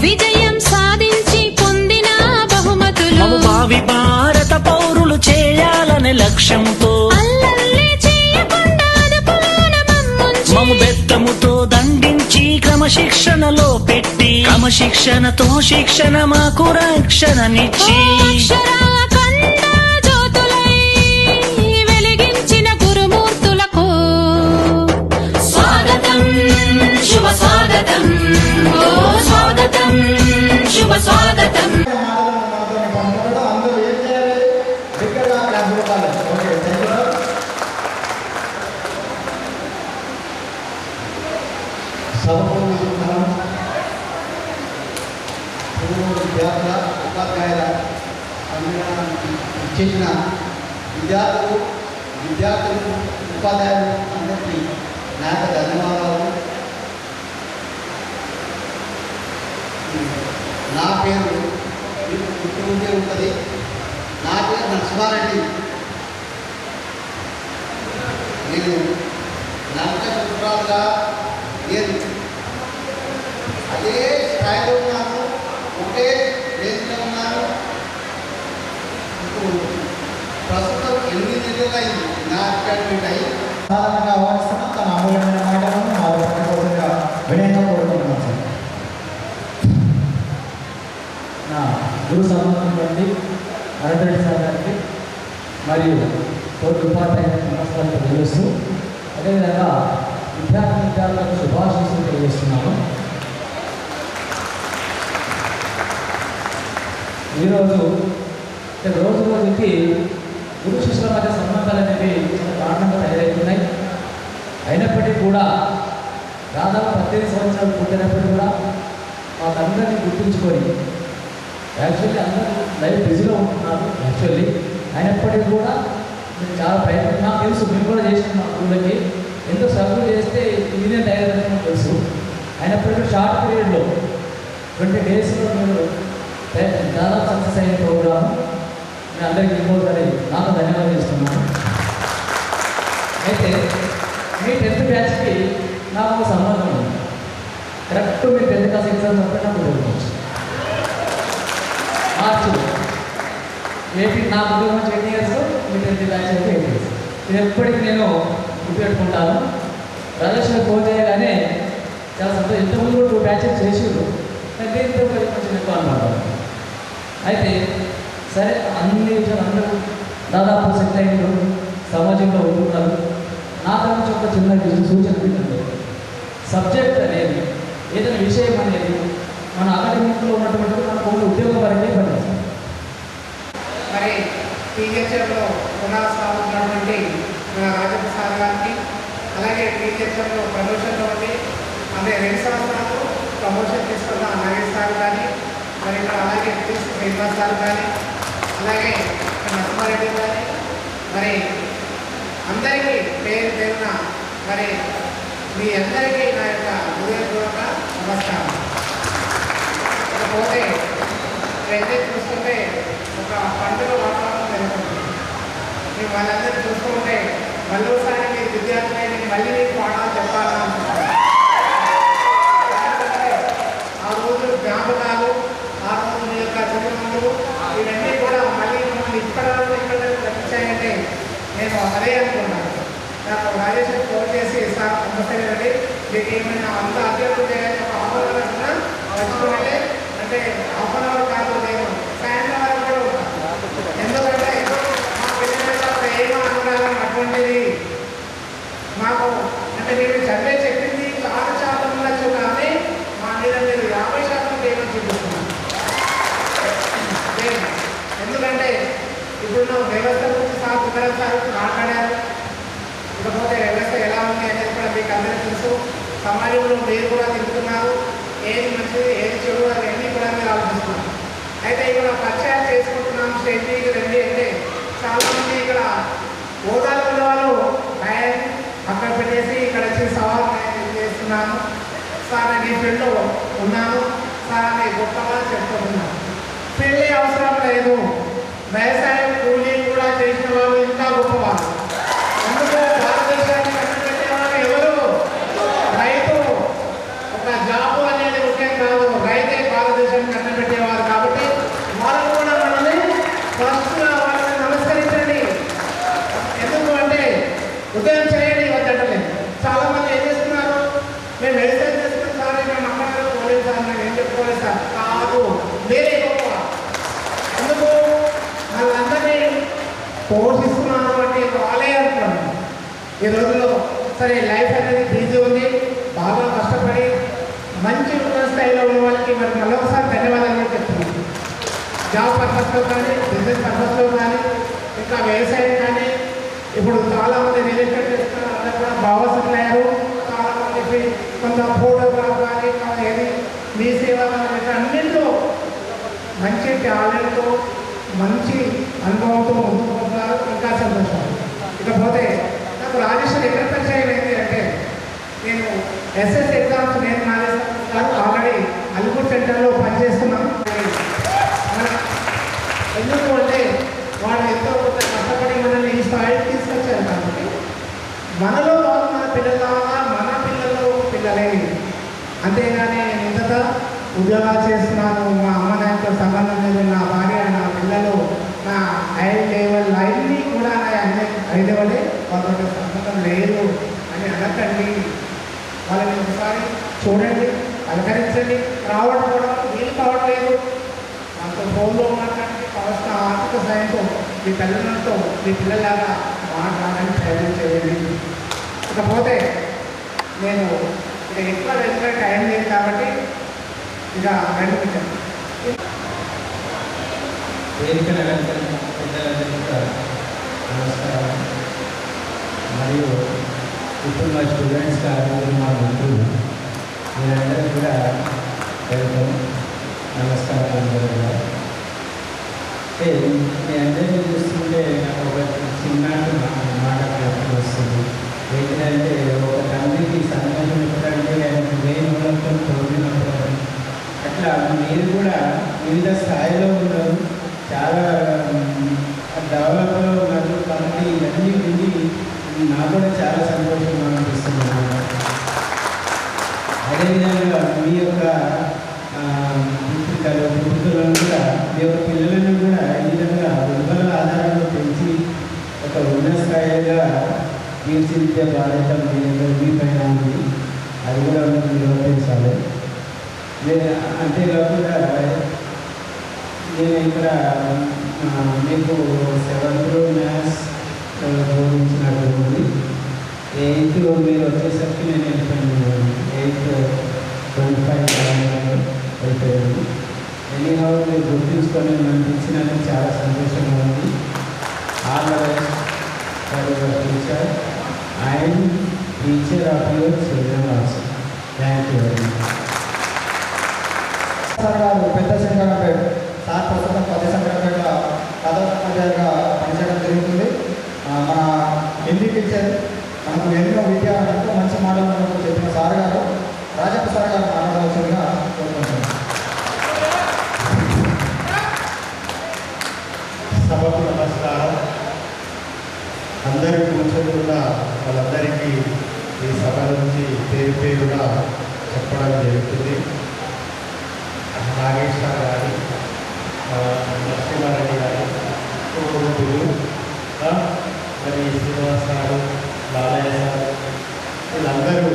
విజయం సాధించి పొందిన బహుమతులు, మము భావి భారత పౌరులు చేయాలనే లక్ష్యంతో అల్లల్లే చేయకుండా అదుపులోన మమ్ముంచి, మము బెత్తముతో దండించి క్రమశిక్షణలో పెట్టి క్రమశిక్షణతో శిక్షణ మాకు రక్షణనిచ్చి అక్షరాఖండ జ్యోతులై వెలిగించిన గురుమూర్తులకు స్వాగతం శుభ స్వాగతం, ఓ స్వాగతం శుభ స్వాగతం. అందరూ ఏం చేయాలి? దగ్గరగా క్లాస్ ఇవ్వాలి. Okay, thank you. విద్యార్థుల ఉపాధ్యాయుల సమ్మేళనానికి ఇచ్చేసిన విద్యార్థులు ఉపాధ్యాయులు అందరికీ నా యొక్క ధన్యవాదాలు. నా పేరు మీకు గుర్తుండే ఉంటుంది. నా పేరు నరసింహారెడ్డి. నేను 40 సంవత్సరాలుగా నేను అదే స్థాయిలో ఉన్నాను, ఒకే ప్లేస్లో ఉన్నాను. ఇప్పుడు ప్రస్తుతం 8 నెలలు అయింది నా అకాడమిక్ అయ్యి. సాధారణంగా ఆహ్వానిస్తున్నా తన అమూల్యమైన మాటలను నా ప్రతికోసంగా వినయంగా కోరుకుంటున్నాను సార్. నా గురు సంబంధించి అనంతరెడ్డి సార్ గారికి మరియు తోటి ఉపాధ్యాయులకు నమస్కారాలు తెలియజేస్తూ, అదేవిధంగా విద్యార్థులకు శుభాశీస్సులు తెలియజేస్తున్నాను. ఈరోజు రోజు రోజుకి గురు శిష్యుల మధ్య సంబంధాలు అనేవి చాలా దారుణంగా తయారవుతున్నాయి. అయినప్పటికీ కూడా దాదాపు 18 సంవత్సరాలు పుట్టినప్పటికీ కూడా మాకందరినీ గుర్తుంచుకొని యాక్చువల్లీ అందరూ లైఫ్ బిజీలో ఉంటున్నారు యాక్చువల్లీ. అయినప్పటికీ కూడా నేను చాలా ప్రయత్నం, నాకు తెలుసు మేము కూడా చేసిన మా స్కూళ్ళకి ఎంతో స్ట్రగుల్ చేస్తే ఇదే తయారవుతుందని తెలుసు. అయినప్పటికీ షార్ట్ పీరియడ్లో 20 డేస్లో మీరు దాదాపు సక్సెస్ అయిన ప్రోగ్రాము నేను అందరికీ ఇంకోసారి నాకు ధన్యవాదాలు ఇస్తున్నాను. అయితే మీ 10th బ్యాచ్కి నాకు ఒక సంబంధం ఉంది. కరెక్ట్ మీ 10th క్లాస్ ఎగ్జామ్స్ అప్పుడే నాకు గుర్తుకొచ్చు. మార్చిలో ఏపీ నా ఉద్యోగం 8 ఇయర్స్, మీ 10th బ్యాచ్ అయితే 8 ఇయర్స్. ఇది ఎప్పటికీ నేను గుర్తుపెట్టుకుంటాను. రాజేశ్వరి ఫోన్ చేయగానే చాలా సంతోషం. ఇంతకుముందు కూడా 2 బ్యాచెస్ చేసిండ్రు, కానీ దీంతో కొంచెం ఎక్కువ అనమాట. అయితే సరే అన్ని విషయాలు అందరూ దాదాపు సెటిల్ అయిన సమాజంలో ఉంటున్నారు. నాకు నుంచి ఒక చిన్న సూచన ఏంటంటే, సబ్జెక్ట్ అనేది ఏదైనా విషయం అనేది మన అకాడమిక్లో ఉన్నటువంటి మనకు ఒక ఉద్యోగం వరకే పనిచేస్తుంది. మరి టీచర్లో పునఃస్థాపించినటువంటి మన రాజప్ప సార్ గారికి, అలాగే టీచర్లో ప్రమోషన్లో ఉండి అంటే 2 సంవత్సరాలు ప్రమోషన్ తీసుకున్న నాగేష్ సార్ కానీ, మరి ఇక్కడ అలాగే శ్రీనివాస్ సార్ కానీ, అలాగే నరసింహారెడ్డి కానీ, మరి అందరికీ పేరు పేరున మరి మీ అందరికీ నా యొక్క హృదయపూర్వక నమస్కారం. ఇకపోతే అయితే చూస్తుంటే ఒక పండుగ వాతావరణం జరుగుతుంది. మేము వాళ్ళందరూ చూస్తుంటే మళ్ళీసారి మీరు విద్యార్థులని మళ్ళీ మీకు పాఠాలు చెప్పాలని అనుకుంటున్నాను. ఆ రోజు జ్ఞాపకాలు, ఆ హాఫ్ అన్ అవర్ కాదు, నేను సాయంత్రం వరకు కూడా ఉంటాను. ఎందుకంటే మా పిల్లల ప్రేమ అనురాగం అటువంటిది. మాకు అంటే మీరు చదివే చెప్పింది 6% ఉండొచ్చు, కానీ మా మీద మీరు 50% ప్రేమ చూపిస్తున్నారు. ఎందుకంటే ఇప్పుడు వ్యవస్థ గురించి సార్ సుందరం సార్ మాట్లాడారు. ఇకపోతే వ్యవస్థ ఎలా ఉంది అనేది కూడా మీకు అందరికీ తెలుసు. సమాజంలో మీరు కూడా తిరుగుతున్నారు, ఏది మంచిది ఏది చెడు అవన్నీ కూడా మీరు ఆలోచిస్తున్నారు. అయితే ఇక్కడ పరిచయాలు చేసుకుంటున్నాం, స్టేజ్ మీదకి రండి అంటే చాలామంది ఇక్కడ హోదాలు ఉన్న వాళ్ళు అక్కడ పెట్టేసి ఇక్కడ వచ్చి సవాల్ చేస్తున్నాను. సార్ నేను ఈ ఫీల్డ్లో ఉన్నాను సార్ అని గొప్పగా చెప్తున్నాను. పెళ్ళి అవసరం లేదు, వ్యవసాయం కూలీ కూడా చేసిన వాళ్ళు ఇంకా గొప్పవారు. అందుకే భారతదేశాన్ని కష్టపెట్టేవారు ఎవరు? రైతు. ఒక జాబు అనేది ముఖ్యం కాదు, రైతే భారతదేశాన్ని కష్టపెట్టేవారు. కాబట్టి వాళ్ళు కూడా మనల్ని ఫస్ట్గా వాళ్ళని నమస్కరించండి. ఎందుకు అంటే ఉదయం చేయండి వద్దటలేదు. చాలామంది ఏం చేస్తున్నారు, మేము వ్యవసాయం చేస్తున్నాం సార్, మేము అక్కడ పోలేదు సార్, మేము ఏం చెప్పుకోలేదు సార్. కాదు, మీరే గొప్ప. ఎందుకు వాళ్ళందరినీ పోషిస్తున్నాను అంటే వాళ్ళే అనుకున్నాను. ఈ రోజుల్లో సరే లైఫ్ అనేది బిజీ ఉంది, బాగా కష్టపడి మంచి ఉన్నత స్థాయిలో ఉన్న వాళ్ళకి మరి మళ్ళొకసారి ధన్యవాదాలు చెప్తున్నాను. జాబ్ పర్పస్లో కానీ, బిజినెస్ పర్పస్లో కానీ, ఇంకా వ్యవసాయం కానీ, ఇప్పుడు చాలామంది రియల్ ఎస్టేట్ చేస్తున్నారు, అందరూ కూడా బాగా సెటిల్ అయ్యారు. చాలామంది కొంత ఫోటోగ్రాఫ్ కానీ ఏది మీ సేవ కానీ అన్నింటిలో మంచి టాలెంట్తో మంచి అనుభవంతో ముందుకు పోతున్నారు. ఇంకా సంతోషం. ఇకపోతే నాకు రాజేశ్వర్ ఎక్కడ పరిచయం అయింది అంటే, నేను ఎస్ఎస్ ఎగ్జామ్స్ నేను నాలుగు ఆల్రెడీ అల్పూర్ సెంటర్లో పనిచేస్తున్నాను. ఎందుకు అంటే వాళ్ళు ఎంతో కొంత కష్టపడి మనల్ని ఈ స్థాయికి తీసుకొచ్చారు. కాబట్టి మనలో మన పిల్లలాగా మన పిల్లలు పిల్లలే. అంతేగాని నేను ఇంత ఉద్యోగాలు చేస్తున్నాను, మా అమ్మ నాయనతో సంబంధం లేదు, నా భార్య నా పిల్లలు నా హై లెవెల్ అన్నీ కూడా నా హై లెవెలే, వాళ్ళతో సంబంధం లేదు అని అనకండి. వాళ్ళని ఒకసారి చూడండి, పలకరించండి. రావడం వీలు కావట్లేదు, మనతో ఫోన్లో మాట్లాడి కావాల్సిన ఆర్థిక సాయంతో మీ తల్లిదండ్రులతో మీ పిల్లలాగా మాట్లాడడానికి ప్రయత్నం చేయండి. ఇకపోతే నేను ఇక ఎక్కువ వెళ్ళిన టైం లేదు కాబట్టి ఇక నడిపించాను. వేదికను అలంకరించిన పెద్దలందరికీ కూడా నమస్కారం. మరియు ఇప్పుడు మా స్టూడెంట్స్ కానీ మా మిత్రులు మీరందరూ కూడా వెల్కమ్, నమస్కారం. అందరూ కూడా మీ అందరినీ చూస్తుంటే నాకు ఒక చిన్నట్టు మాట జ్ఞాపకం వస్తుంది. ఏంటంటే ఒక తండ్రికి సంతోషం ఎప్పుడంటే ఆయనకు వేయి మూలంతో తోడినప్పుడు, అట్లా మీరు కూడా వివిధ స్థాయిలో ఉన్నారు, చాలా డెవలప్లో ఉన్నారు. కాబట్టి ఇవన్నీ విని నాకు కూడా చాలా సంతోషంగా అనిపిస్తుంది. అదేవిధంగా మీ యొక్క పుట్టుకలను కూడా మీ యొక్క పిల్లలను కూడా ఈ విధంగా విలువల ఆధారంలో పెంచి ఒక ఉన్నత స్థాయిగా తీర్చిదిద్దే బాధ్యత మీ పైన ఉంది. అది కూడా మీరు నిర్వర్తించాలి. అంతేకాకుండా నేను ఇక్కడ మీకు 7th మ్యాథ్స్ బోధించినటువంటి 8th మీరు వచ్చేసరికి నేను వెళ్ళిపోయాను. 8th 25 అయిపోయాను. ఎనీహౌ మీరు గుర్తించుకొని నన్ను ఇచ్చినందుకు చాలా సంతోషంగా ఉంది. All the best for your future and future of your children also. Thank you very much. Sir గారు పెద్ద శంకరంపేట సార్ ప్రస్తుతం పెద్ద శంకరంపేట ప్రధానోపాధ్యాయులుగా పనిచేయడం జరుగుతుంది. మన హిందీ టీచర్ మనకు ఎన్నో విద్య ఎంతో మంచి మాటలు చెప్పిన సార్ గారు రాజప్ప సార్ గారు మాట్లాడవలసిందిగా కోరుకుంటున్నాను. సభకు నమస్కారం. అందరూ కూర్చొని ఉన్న వాళ్ళందరికీ ఈ సభ నుంచి పేరు పేరుగా చెప్పడం జరుగుతుంది. నాగేశ్వర గారి, నరసింహారెడ్డి గారి, కోరుకులు, మరి శ్రీనివాస్ గారు, లాలయ్య గారు, వీళ్ళందరూ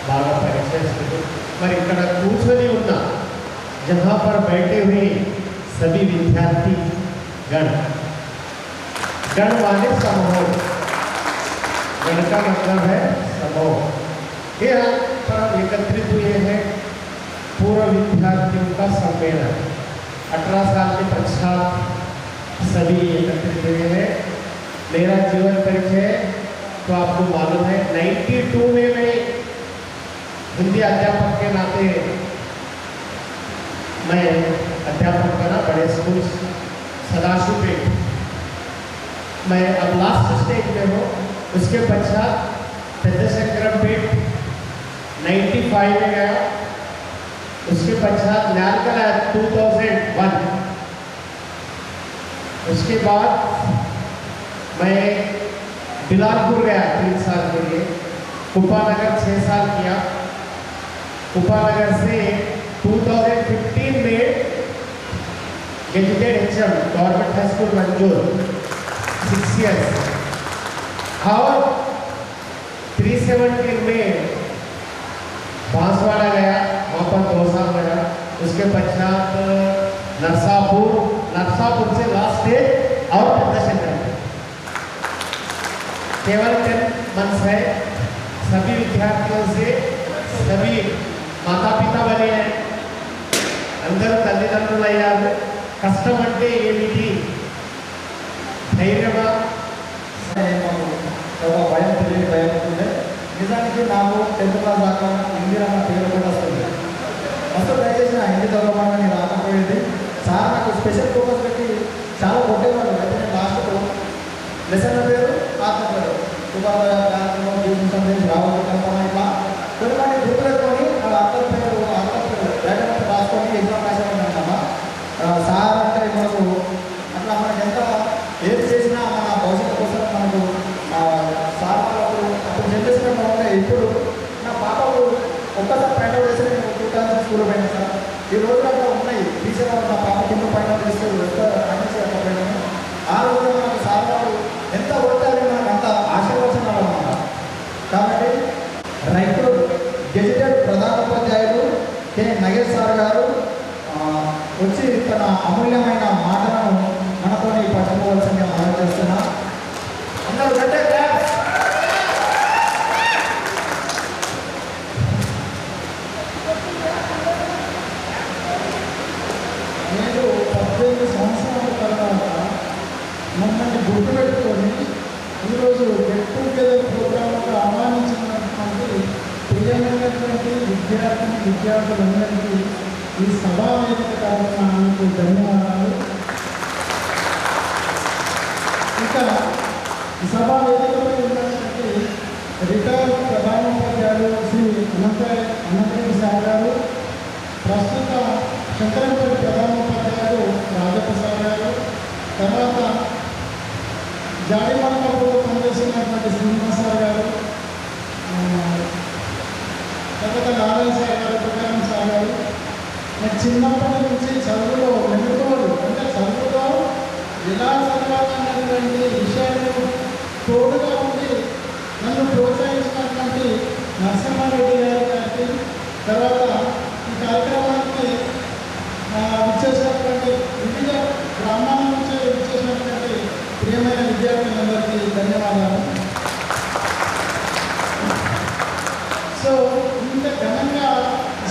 బాగా పరిచయిస్తారు. మరి ఇక్కడ కూర్చొని ఉన్న జహా పర్ బైఠే హుయి सभी विद्यार्थी गण माने समूह, गण का मतलब है समूह। यहाँ पर एकत्रित हुए हैं पूर्व विद्यार्थियों का सम्मेलन। 18 साल के पश्चात सभी एकत्रित हुए हैं। मेरा जीवन परिचय तो आपको मालूम है, 92 में मैं हिंदी अध्यापक के नाते मैं अध्यापक बना बड़े स्कूल सदाशिवपेट। मैं अब लास्ट स्टेज में हूँ। उसके पश्चात पेद्दशंकरमपेट 95 में गया। उसके पश्चात न्यालकला 2001। उसके बाद मैं बिलासपुर गया 3 साल के लिए। कुपानगर 6 साल किया। कुपानगर से 2015 में gazetted HM government high school मंजूर 6 years। और 317 में बांसवाड़ा गया, वहाँ पर 2 साल गया। उसके पश्चात नरसापुर से लास्ट डे और पेद्दशंकर केवल 10 months है। सभी विद्यार्थियों से सभी माता पिता बने हैं। अंदर तल्लिదండ్రులు అయ్యారు। కష్టం అంటే ఏమిటి, ధైర్యమా, ఒక భయం తెలియని భయం ఉంటుండే। నిజానికి నాకు 10th క్లాస్ దాకా హిందీ అన్న పేరు కూడా వస్తుంది। అసలు దయచేసి నా హిందీ చదవమని రాకపోయేది। సార్ నాకు స్పెషల్ ఫోకస్ పెట్టి చాలా కొట్టేవాడు। అయితే నేను లాస్ట్కు లెసన్ పేరు ఆత్మపేరు ఉపాధ్యాయ కార్యక్రమం జీవితం రావాలి కల్పన ఇట్లా కొన్ని గుర్తుపెట్టుకొని అర్థం పేరు డైరెక్ట్ రాసుకొని ఎగ్జామ్ రాసేవాడిని అంటామా। సార్ అంటే మనకు అట్లా మనకి ఎంత ఏది చేసినా మన భవిష్యత్తు కోసం మనకు సార్ వాళ్ళకు అప్పుడు జనరేషన్ ఉంటే ఇప్పుడు నా పాపకు ఒక్కసారి పైన వేసి నేను 2 times స్కూల్లో పోయినా సార్। ఈ రోజులు అట్లా ఉన్నాయి। టీచర్ వాళ్ళు నా పాప కింద పైన వేస్తే పోయినా ఆ రోజుల్లో మనకు సార్ వాళ్ళు ఎంత కొట్టాలి మనకు అంత ఆశీర్వచనాలు అన్నమాట। కాబట్టి రైతులు గెజిటెడ్ ప్రధానోపాధ్యాయులు కె నగేష్ సార్ గారు వచ్చి తన అమూల్యమైన మాటలను మనతో పంచుకోవాల్సిందిగా మనం చేస్తున్నా। అందరూ గట్టిగా క్లాప్స్। నేను 18 సంవత్సరాల తర్వాత మమ్మల్ని గుర్తుపెట్టుకొని ఈరోజు గెట్ టుగెదర్ ప్రోగ్రాంలో ఆహ్వానించినటువంటి ప్రియమైనటువంటి విద్యార్థులందరికీ ఈ సభా వేదిక తరఫున మీకు ధన్యవాదాలు। ఇంకా ఈ సభా వేదికపై ఉన్నటువంటి రిటైర్డ్ ప్రధానోపాధ్యాయులు శ్రీ అనంతరెడ్డి సార్ గారు, ప్రస్తుత శంకరంపల్లి ప్రధానోపాధ్యాయులు రాజప్రసాద్ గారు, తర్వాత జాడిమల్లాపూర్లో పనిచేస్తున్నటువంటి శ్రీనివాస్ సార్ గారు, తర్వాత నారాయణ సార్ గారు, తుకారాం సార్ గారు, నాకు చిన్నప్పటి నుంచి చదువులో మెలకువలు అంటే చదువులో ఎలా చదవాలన్నటువంటి విషయాలు తోడుగా ఉండి నన్ను ప్రోత్సహించినటువంటి నరసింహారెడ్డి గారికి, తర్వాత ఈ కార్యక్రమానికి విచ్చేసినటువంటి వివిధ గ్రామాల నుంచి విచ్చేసినటువంటి ప్రియమైన విద్యార్థులందరికీ ధన్యవాదాలు। సో ఇంత ఘనంగా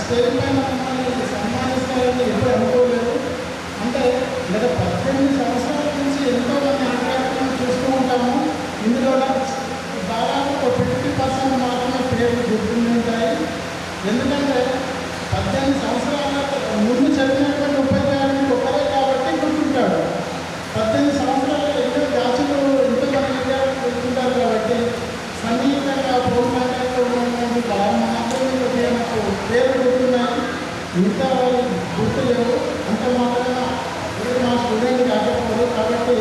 స్టేజ్ పైన మమ్మల్ని సన్మానిస్తారని ఎప్పుడు అనుకోలేదు। అంటే గత 18 సంవత్సరాల నుంచి ఎంతో మంది ఆటగాళ్ళని చూస్తూ ఉంటాము। ఇందులో దాదాపు 50% మాత్రమే పేర్లు గుర్తుండి ఉంటాయి। ఎందుకంటే 18 సంవత్సరాల ముందు చదివినటువంటి ఉపాధ్యాయుడికి ఒకరే కాబట్టి గుర్తుంటాడు। 18 సంవత్సరాలు ఎన్నో బ్యాచులు ఎంతోమంది విద్యార్థులు గుర్తుంటారు కాబట్టి సన్నిహితంగా ప్రోత్సాహంగా ఉన్నటువంటి బాగా మాత్రమే నాకు పేరు గుర్తున్నాయి। మిగతా వాళ్ళు గుర్తు లేవు। అంత మాత్రమే మా స్టూడెంట్ కాకపోదు కాబట్టి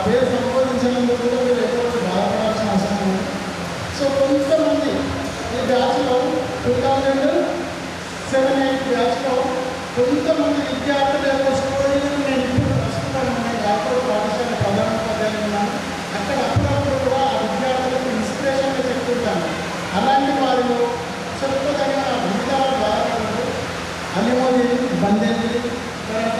పేరు సంబోధించినందుకు కూడా మీరు ఎటువంటి బాధపడాల్సిన అవసరం లేదు। సో కొంతమంది ఈ బ్యాచ్లో 2007-8 బ్యాచ్లో కొంతమంది విద్యార్థుల యొక్క స్టోరీలను నేను ఇప్పుడు ప్రస్తుతం యాదవ్ పాఠశాల ప్రధానోపాధ్యాయులు ఉన్నాను। అక్కడ అప్పుడప్పుడు కూడా ఆ విద్యార్థులకు ఇన్స్పిరేషన్గా చెప్తుంటాను। అలాంటి వారిలో చెప్పుకోదగిన వివిధ భారతలు అలిమోది బందేది తర్వాత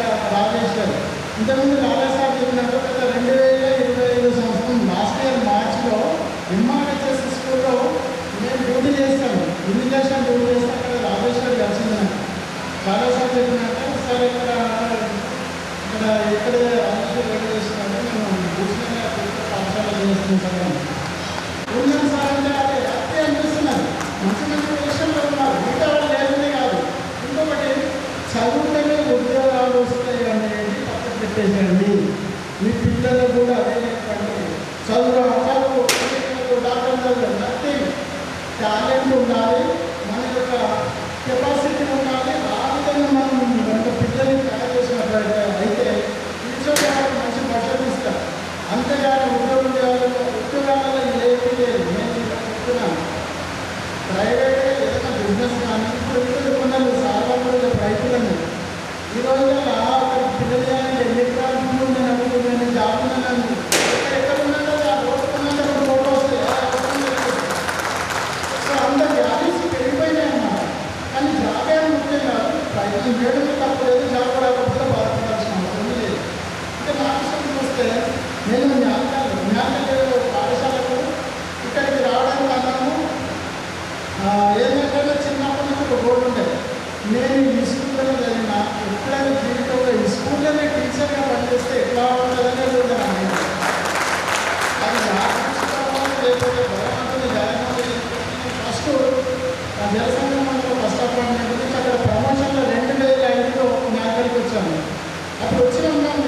ప్రశ్నించగలం. ఉన్నాను సార్ అంటే అదే హ్యాపీ అనిపిస్తున్నది. మంచి మంచి విషయంలో ఉన్నారు, మిగతా వాళ్ళు లేదని కాదు. ఇంకొకటి చదువుతూనే ఉద్యోగాలు వస్తాయి అనేది పక్కన పెట్టేసేయండి. మీ పిల్లలు కూడా అదే చెప్పండి. చదువు డాక్టర్ చదువు నథింగ్. టాలెంట్ ఉండాలి, మన యొక్క కెపాసిటీ ఉండాలి. ఆ విధంగా మనం మన పిల్లల్ని తయారు చేసినట్లయితే అయితే ఫ్యూచర్లో మంచి భవిష్యత్తు ఇస్తాం. అంతేగాని ఉద్యోగాలలో ఏమీ లేదు. నేను చెప్తున్నాను, ప్రైవేట్ ఏదైనా బిజినెస్ కానీ ఇప్పుడు కొన్నాను సాధారణ రైతులని ఈ రోజుల్లో పిల్లలు ఎన్ని ఎకరాలు ఉంటుంది అనుకుంటున్నాను, జాబ్ ఉన్నాను ఎక్కడ ఉన్నాడో ఆ రోడ్డుకున్నాక ఫోటో వస్తాయి. సో అంత వ్యాలీస్ పెరిగిపోయినాయి అన్నమాట. కానీ జాబ్ ఏమి ముఖ్యం కాదు, ప్రయత్నం చేయడం తప్పలేదు. జాబ్ రాకపోతే బాధపడాల్సిన అవసరం లేదు. అంటే నా విషయానికి వస్తే నేను జ్ఞాపకాలు పాఠశాలకు ఇక్కడికి రావడానికి అన్నాము. ఏదంటే చిన్నప్పటి నుంచి ఒక గోల్ ఉండేది, నేను ఈ స్కూల్లోనే చదివినా ఎప్పుడైనా జీవితంలో ఈ స్కూల్లోనే టీచర్గా పనిచేస్తే ఎట్లా ఉంటుందనేది ఉండదు. అది లేకపోతే భగవంతుని జగన్మోహన్ ఫస్ట్ ఆ జనసంఘంలో ఫస్ట్ అపాయింట్మెంట్ నుంచి అక్కడ ప్రమోషన్లో 2005లో నా దగ్గరికి వచ్చాను. అప్పుడు వచ్చిన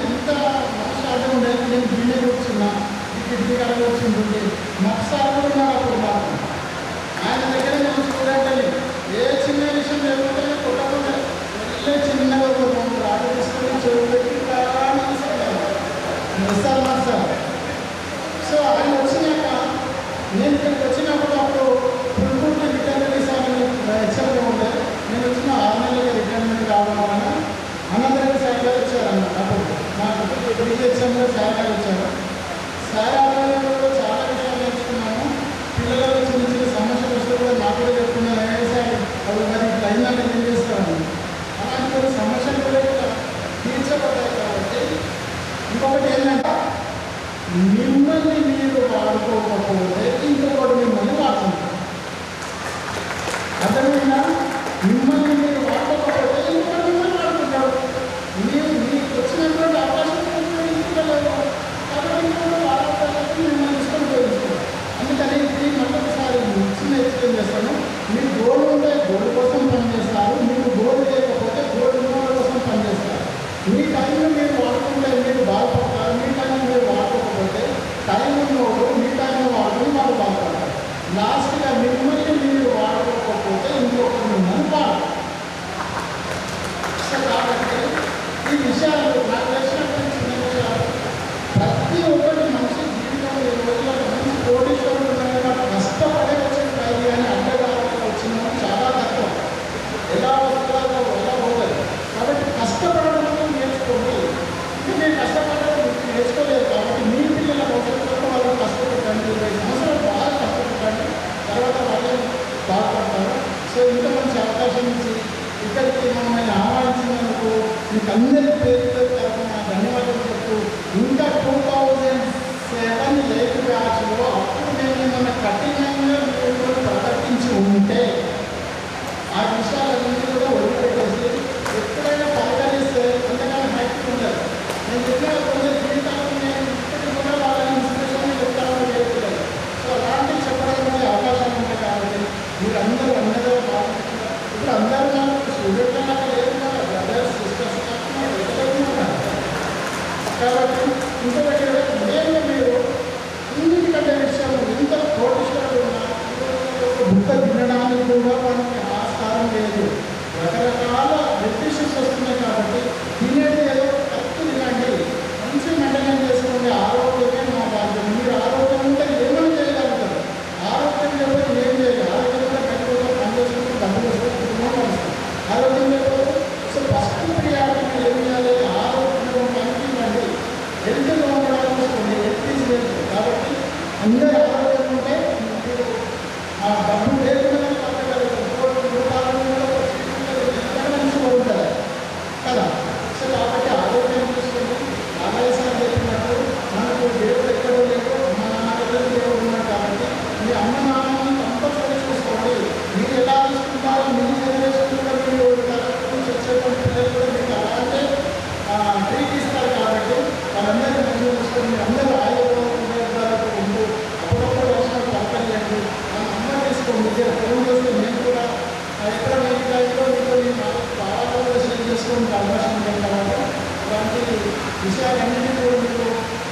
ఎంత మనసు అడ్డం ఉండేది. నేను దీన్ని కూర్చున్నా, ఇది కనుక వచ్చింటుంది. మక్సార్ కూడా ఉన్నారు అప్పుడు మాకు. ఆయన దగ్గర నేను స్టూడెంట్ని ఏ చిన్న విషయం లేకపోతే కొట్టకుండా వెళ్ళే చిన్నగా ఒక 2 రాళ్ళు తీసుకొని చెరువు పెట్టి సార్ మాస్టర్. సో ఆయన వచ్చినాక నేను ఇక్కడికి వచ్చినప్పుడు అప్పుడు పుల్పూర్తి రిటైర్మెంట్ సార్ హెచ్చరిక ఉండే. నేను వచ్చిన 6 నెలలకి రిటైర్మెంట్ కావడం వలన అనంతరం సార్ గారు వచ్చారన్నమాట. అప్పుడు నాకు BHMలో సార్ గారు వచ్చారు. సార్ ఆధ్వర్యంలో చాలా విషయాలు నేర్చుకున్నాము. పిల్లలలో చిన్న చిన్న సమస్యలు వస్తే కూడా నాకు కూడా చెప్తున్నాను, సార్ అవి మరి ఇట్లా అయిందంటే ఏం చేస్తాను. అలాంటి కొన్ని సమస్యలు కూడా ఇట్లా తీర్చబడ్డాయి. కాబట్టి ఇంకొకటి ఏంటంటే మిమ్మల్ని మీరు వాడుకోకపోతే ఇంకొకటి మిమ్మల్ని వాడుకుంటారు. అర్థమైనా? మిమ్మల్ని మీరు వాడుకోకపోతే ఇంకొకటి మిమ్మల్ని వాడుకుంటారు. మీకు వచ్చినటువంటి అవకాశం ఇంకొకలేదు కాబట్టి ఇంకొకటి వాడకపోతే మిమ్మల్ని ఇష్టం ఉపయోగిస్తారు. అందుకని ఇది మళ్ళొకసారి చిన్న ఎక్స్ప్లెయిన్ చేస్తాను. మీకు గోల్ ఉంటే గోల్ కోసం పనిచేస్తారు, మీకు గోల్ లేకపోతే గోల్ ఉన్నోళ్ళ కోసం పనిచేస్తారు. మీ టైంలో మీరు వాడుకుంటే మీరు బాధపడతారు, మీ టైంలో మీరు వాడుకోకపోతే టైం ఉన్నోడు మీ టైంలో వాడుకుని వాళ్ళు బాధపడతారు. లాస్ట్గా మిమ్మల్ని మీరు వాడుకోకపోతే ఇంకొకరు మిమ్మల్ని వాడతారు. సో కాబట్టి ఈ విషయాలు నాకు తెలిసినటువంటి చిన్న విషయాలు ప్రతి ఒక్కరి మనిషి జీవితంలో ఈ రోజుల్లో మంచి కోటీశ్వరులు ఉన్నాక కష్టపడే వచ్చిన పైకి కానీ అడ్డగారులు వచ్చిన చాలా తక్కువ. ఎలా వస్తుందో ఎలా పోతుంది. కాబట్టి కష్టపడడం నేర్చుకోండి. మీరు కష్టపడడం నేర్చుకోలేదు కాబట్టి మీ పిల్లల భవిష్యత్తులో వాళ్ళు కష్టపడండి. 20 సంవత్సరాలు బాగా కష్టపడండి, తర్వాత వాళ్ళు బాగుపడతారు. సో ఇంత మంచి అవకాశం ఇచ్చి ఇక్కడికి మమ్మల్ని ఆహ్వానించినందుకు మీకు అందరి పేరు తరఫున ధన్యవాదాలు చెప్తూ, ఇంకా 2007 8 బ్యాచ్లో అప్పుడు నేను మన కఠినంగా మీరు ప్రకటించి ఉంటే ఆ విషయాలన్నీ కూడా వదిలిపెట్టేసి ఎప్పుడైనా పలకరిస్తే అంతకన్నా హైట్ ఉండదు. నేను చెప్పిన కొంచెం జీవితాలను నేను ఇప్పటికి కూడా వాళ్ళని ఇన్స్పిరేషన్ చెప్తామని చెప్తున్నాను. సో అలాంటివి చెప్పడానికి అవకాశాలు ఉంటాయి. కాబట్టి మీరు అందరూ బాగుంటున్నారు. ఇప్పుడు అందరూ నాకు స్టూడెంట్ అన్నాక లేదు కదా, బ్రదర్స్ సిస్టర్స్ కాబట్టి ఇంకొకటి నేను మీరు అన్నిటికంటే విషయం ఎంత కోటీశ్వరులు ఉన్నా బుక్క తినడానికి కూడా మనకి ఆస్కారం లేదు. రకరకాల డెసిషన్స్ వస్తున్నాయి కాబట్టి తినేది ఏదో కరెక్ట్ తినండి, మంచి మెయింటైన్ చేసుకోండి. ఆరోగ్యమే మా బాధ్యత. మీరు ఆరోగ్యం ఉంటే ఏమైనా చేయగలుగుతారు. ఆరోగ్యం లేకపోతే ఏం చేయాలి. ఆరోగ్యం కూడా కట్టుకోవడం పని చేసుకుంటే డబ్బులు వస్తే కుటుంబం వస్తుంది. ఆరోగ్యం లేకపోతే సో ఫస్ట్ ప్రియారిటీ మీరు ఏం చేయాలి, ఆరోగ్యం పనికి ఇవ్వండి. హెల్త్గా ఉండడం చూసుకోండి. Health is wealth. కాబట్టి అందరూ ఆరోగ్యం ఉంటే మీరు ఆ డబ్బు లేకుండా పక్కగలుగుతారు. ఇలాంటి విషయాలన్నింటినీ కూడా మీరు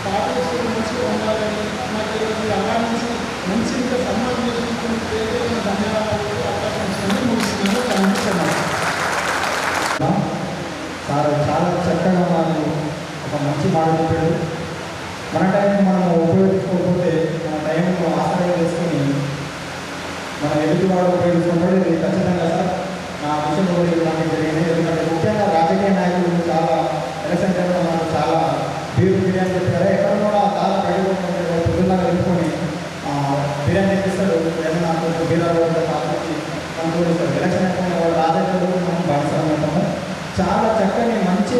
పాటిస్తూ మంచిగా ఉండాలని నాకు ఈ అవేర్నెస్ మంచి ఇంకా సన్మానం చేసుకుంటున్న పేరు ధన్యవాదాలు అవకాశం ఇచ్చినందుకు ముగిస్తున్నాను. సార్ చాలా చక్కగా మనం ఒక మంచి మాట చెప్పాడు. మన టైంని మనం ఉపయోగించుకోకపోతే మన టైంను ఆశ్రయం చేసుకొని మనం ఎదుటి వాడు ఉపయోగించుకుంటాడు. ఇది ఖచ్చితంగా సార్ నా విషయంలో నాకు జరిగింది. ఎందుకంటే ముఖ్యంగా రాజకీయ నాయకులు చాలా ఎలక్షన్ టైంలో మనకు చాలా బిర్యానీ చెప్పారు. ఎక్కడ కూడా చాలా బయట పొద్దున్న వెళ్ళుకొని బిర్యానీ తెప్పిస్తాడు. ఏదైనా కొంచెం బీరాలు కాబట్టి మనం చూపిస్తారు. ఎలక్షన్ అయిపోయిన వాళ్ళు రాజకీయాలు మనం బాధిస్తాం ఉంటాము. చాలా చక్కని మంచి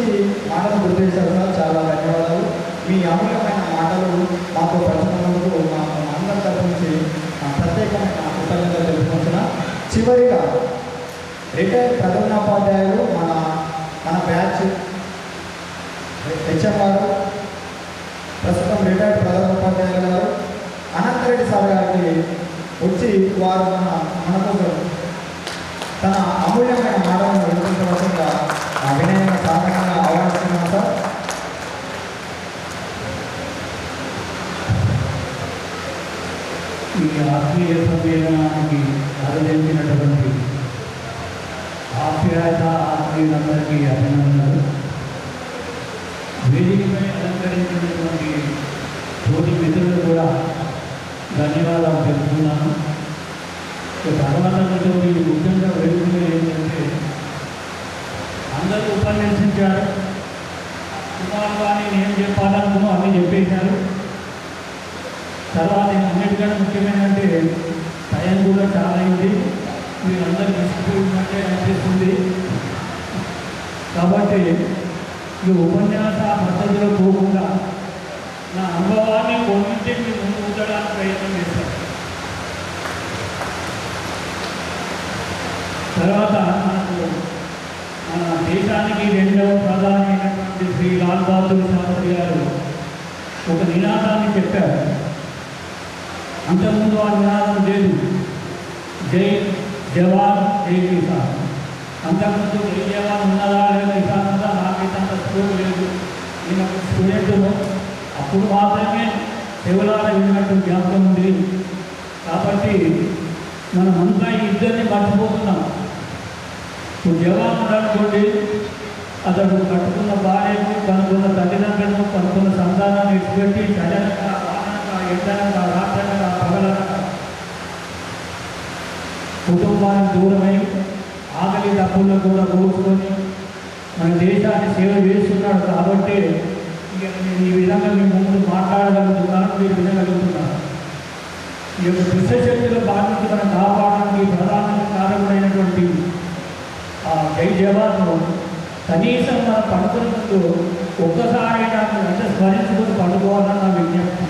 మాటలు గుర్తు చేశారు సార్. చాలా ధన్యవాదాలు. మీ అమూల్యమైన మాటలు మాతో పంచుకున్నందుకు మాకు అందరి తరఫు నుంచి ప్రత్యేకమైన కృతజ్ఞతలు తెలుపుకుంటున్నా. చివరిగా రిటైర్డ్ ప్రధానోపాధ్యాయులు మన బ్యాచ్ హెచ్ఎం గారు, ప్రస్తుతం రిటైర్డ్ ప్రధానోపాధ్యాయులు గారు అనంతరెడ్డి సార్ గారికి వచ్చి వారు మన కోసం తన అమూల్యమైన మాటలను వినిపించవలసిందిగా వినయంగా సాధారణంగా ఆహ్వానిస్తున్నాను సార్. ఈ ఆత్మీయ సమ్మేళనానికి ఆదరించినటువంటి ఆప్యాయత ఆత్మీయులందరికీ అభినందనలు. వేదికపై అలంకరించినటువంటి తోటి మిత్రులు కూడా ధన్యవాదాలు తెలుపుతున్నాను. తర్వాత ముఖ్యంగా వేదికలో ఏంటంటే అందరూ ఉపన్యసించారు. కుమార్ కానీ నేను చెప్పాలనుకున్నాను అన్నీ చెప్పేశారు. తర్వాత అన్నిటికన్నా ముఖ్యమైనదంటే టైం కూడా చాలా అయింది. మీరందరూ తీసుకుపోయినట్టే అనిపిస్తుంది. కాబట్టి ఈ ఉపన్యాస పద్ధతిలో పోకుండా నా అనుభవాన్ని కొన్నింటి మీ ముందు ఉంచడానికి ప్రయత్నం చేశాను. తర్వాత మనకు మన దేశానికి రెండవ ప్రధాని అయినటువంటి శ్రీ లాల్ బహదూర్ శాస్త్రి గారు ఒక నినాదాన్ని చెప్పారు. అంతకుముందు ఆ నినాదం లేదు, జై జవాన్ జై కిసాన్. అంతకుముందు జై జవాన్ ఉన్నదా లేదా కిసాన్ ఉందా నాకైతే అంత స్కూల్ లేదు. నేను ఒక స్టూడెంట్ను, అప్పుడు మాత్రమే శివలాల విన్నట్టు జ్ఞాపకం ఉంది. కాబట్టి మనమంతా ఈ ఇద్దరిని మర్చిపోతున్నాం. ఇప్పుడు జవాన్ అనుకోండి, అతడు కట్టుకున్న భార్యను, కనుక్కున్న తల్లిదండ్రులను, కనుక్కున్న సంతానాన్ని ఇచ్చిపెట్టి చదనక వానక ఎండనక రాత్రనక పగలనక కుటుంబానికి దూరమై ఆకలి డబ్బులను కూడా కోసుకొని మన దేశాన్ని సేవ చేస్తున్నాడు. కాబట్టి ఇక నేను ఈ విధంగా మీ ముందు మాట్లాడగలుగుతున్నాను, మీరు వినగలుగుతున్నాను. ఈ యొక్క దుష్టశక్తుల బాధ నుంచి మనం కాపాడడానికి ప్రధాన కారణమైనటువంటి ఆ జై జవాన్ను కనీసం మనం పడుకునే ముందు ఒక్కసారైనా అంటే స్మరించుకుని పడుకోవాలని నా విజ్ఞప్తి.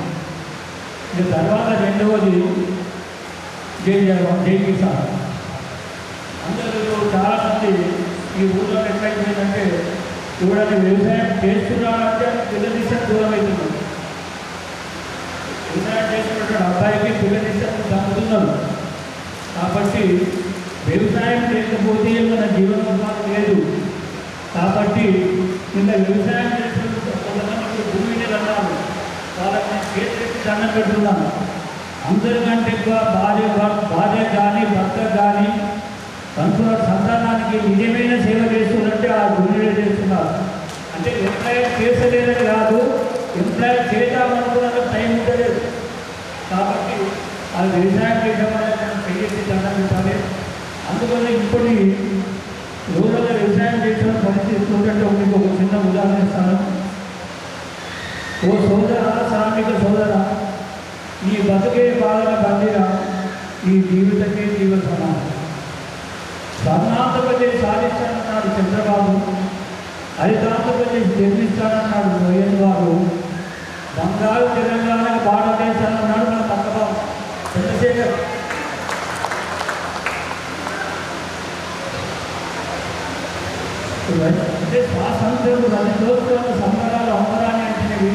ఇక తర్వాత రెండవది జై జవాన్ జై కిసాన్. అందరూ చాలామంది ఈ ఊళ్ళో ఎట్లయిపోయిందంటే చూడండి, వ్యవసాయం చేస్తున్నారంటే పిల్లనిష్టం దూరం అవుతుంది. వ్యవసాయం చేస్తున్నటువంటి అబ్బాయికి పిల్లనిష్టం తగ్గుతున్నారు. కాబట్టి వ్యవసాయం లేకపోతే మన జీవనోపాధి లేదు. కాబట్టి ఇంకా వ్యవసాయం చేస్తున్న కొంతమందికి భూమిని అన్నారు, వాళ్ళకి నేను చేతికి దండం పెట్టున్నాను. అందరికంటే ఎక్కువ భార్య కానీ భర్త కానీ కనుక్కున్న సంతానానికి నిజమైన సేవ చేస్తున్నట్టే ఆ భూమిలో చేస్తున్నారు. అంటే ఎంప్లాయర్ చేసలేదని కాదు, ఎంప్లాయర్ చేద్దామనుకున్న టైం ఉండలేదు. కాబట్టి అది వ్యవసాయం చేయడం వల్ల చెయ్యేసి దండం పెట్టాలి. అందువల్ల ఇప్పటి రోజుల్లో వ్యవసాయం చేసిన పరిస్థితి చూడంటే మీకు ఒక చిన్న ఉదాహరణ ఇస్తాను. ఓ సోదర, శ్రామిక సోదర, ఈ బతుకే బాధల బందిరా, ఈ జీవితకే జీవ సమానం. స్వర్ణాంధ్రప్రదేశ్ సాధిస్తానన్నాడు చంద్రబాబు, హరితాంధ్రప్రదేశ్ నిర్మిస్తానన్నాడు వైఎస్ బాబు, బంగారు తెలంగాణ భారతదేశాన్ని అన్నాడు మన పక్కబాబు చంద్రశేఖర్. అంటే స్వాతంత్రం రజతోత్సవాల సంబరాలు అంబరాన్ని అంటున్నవి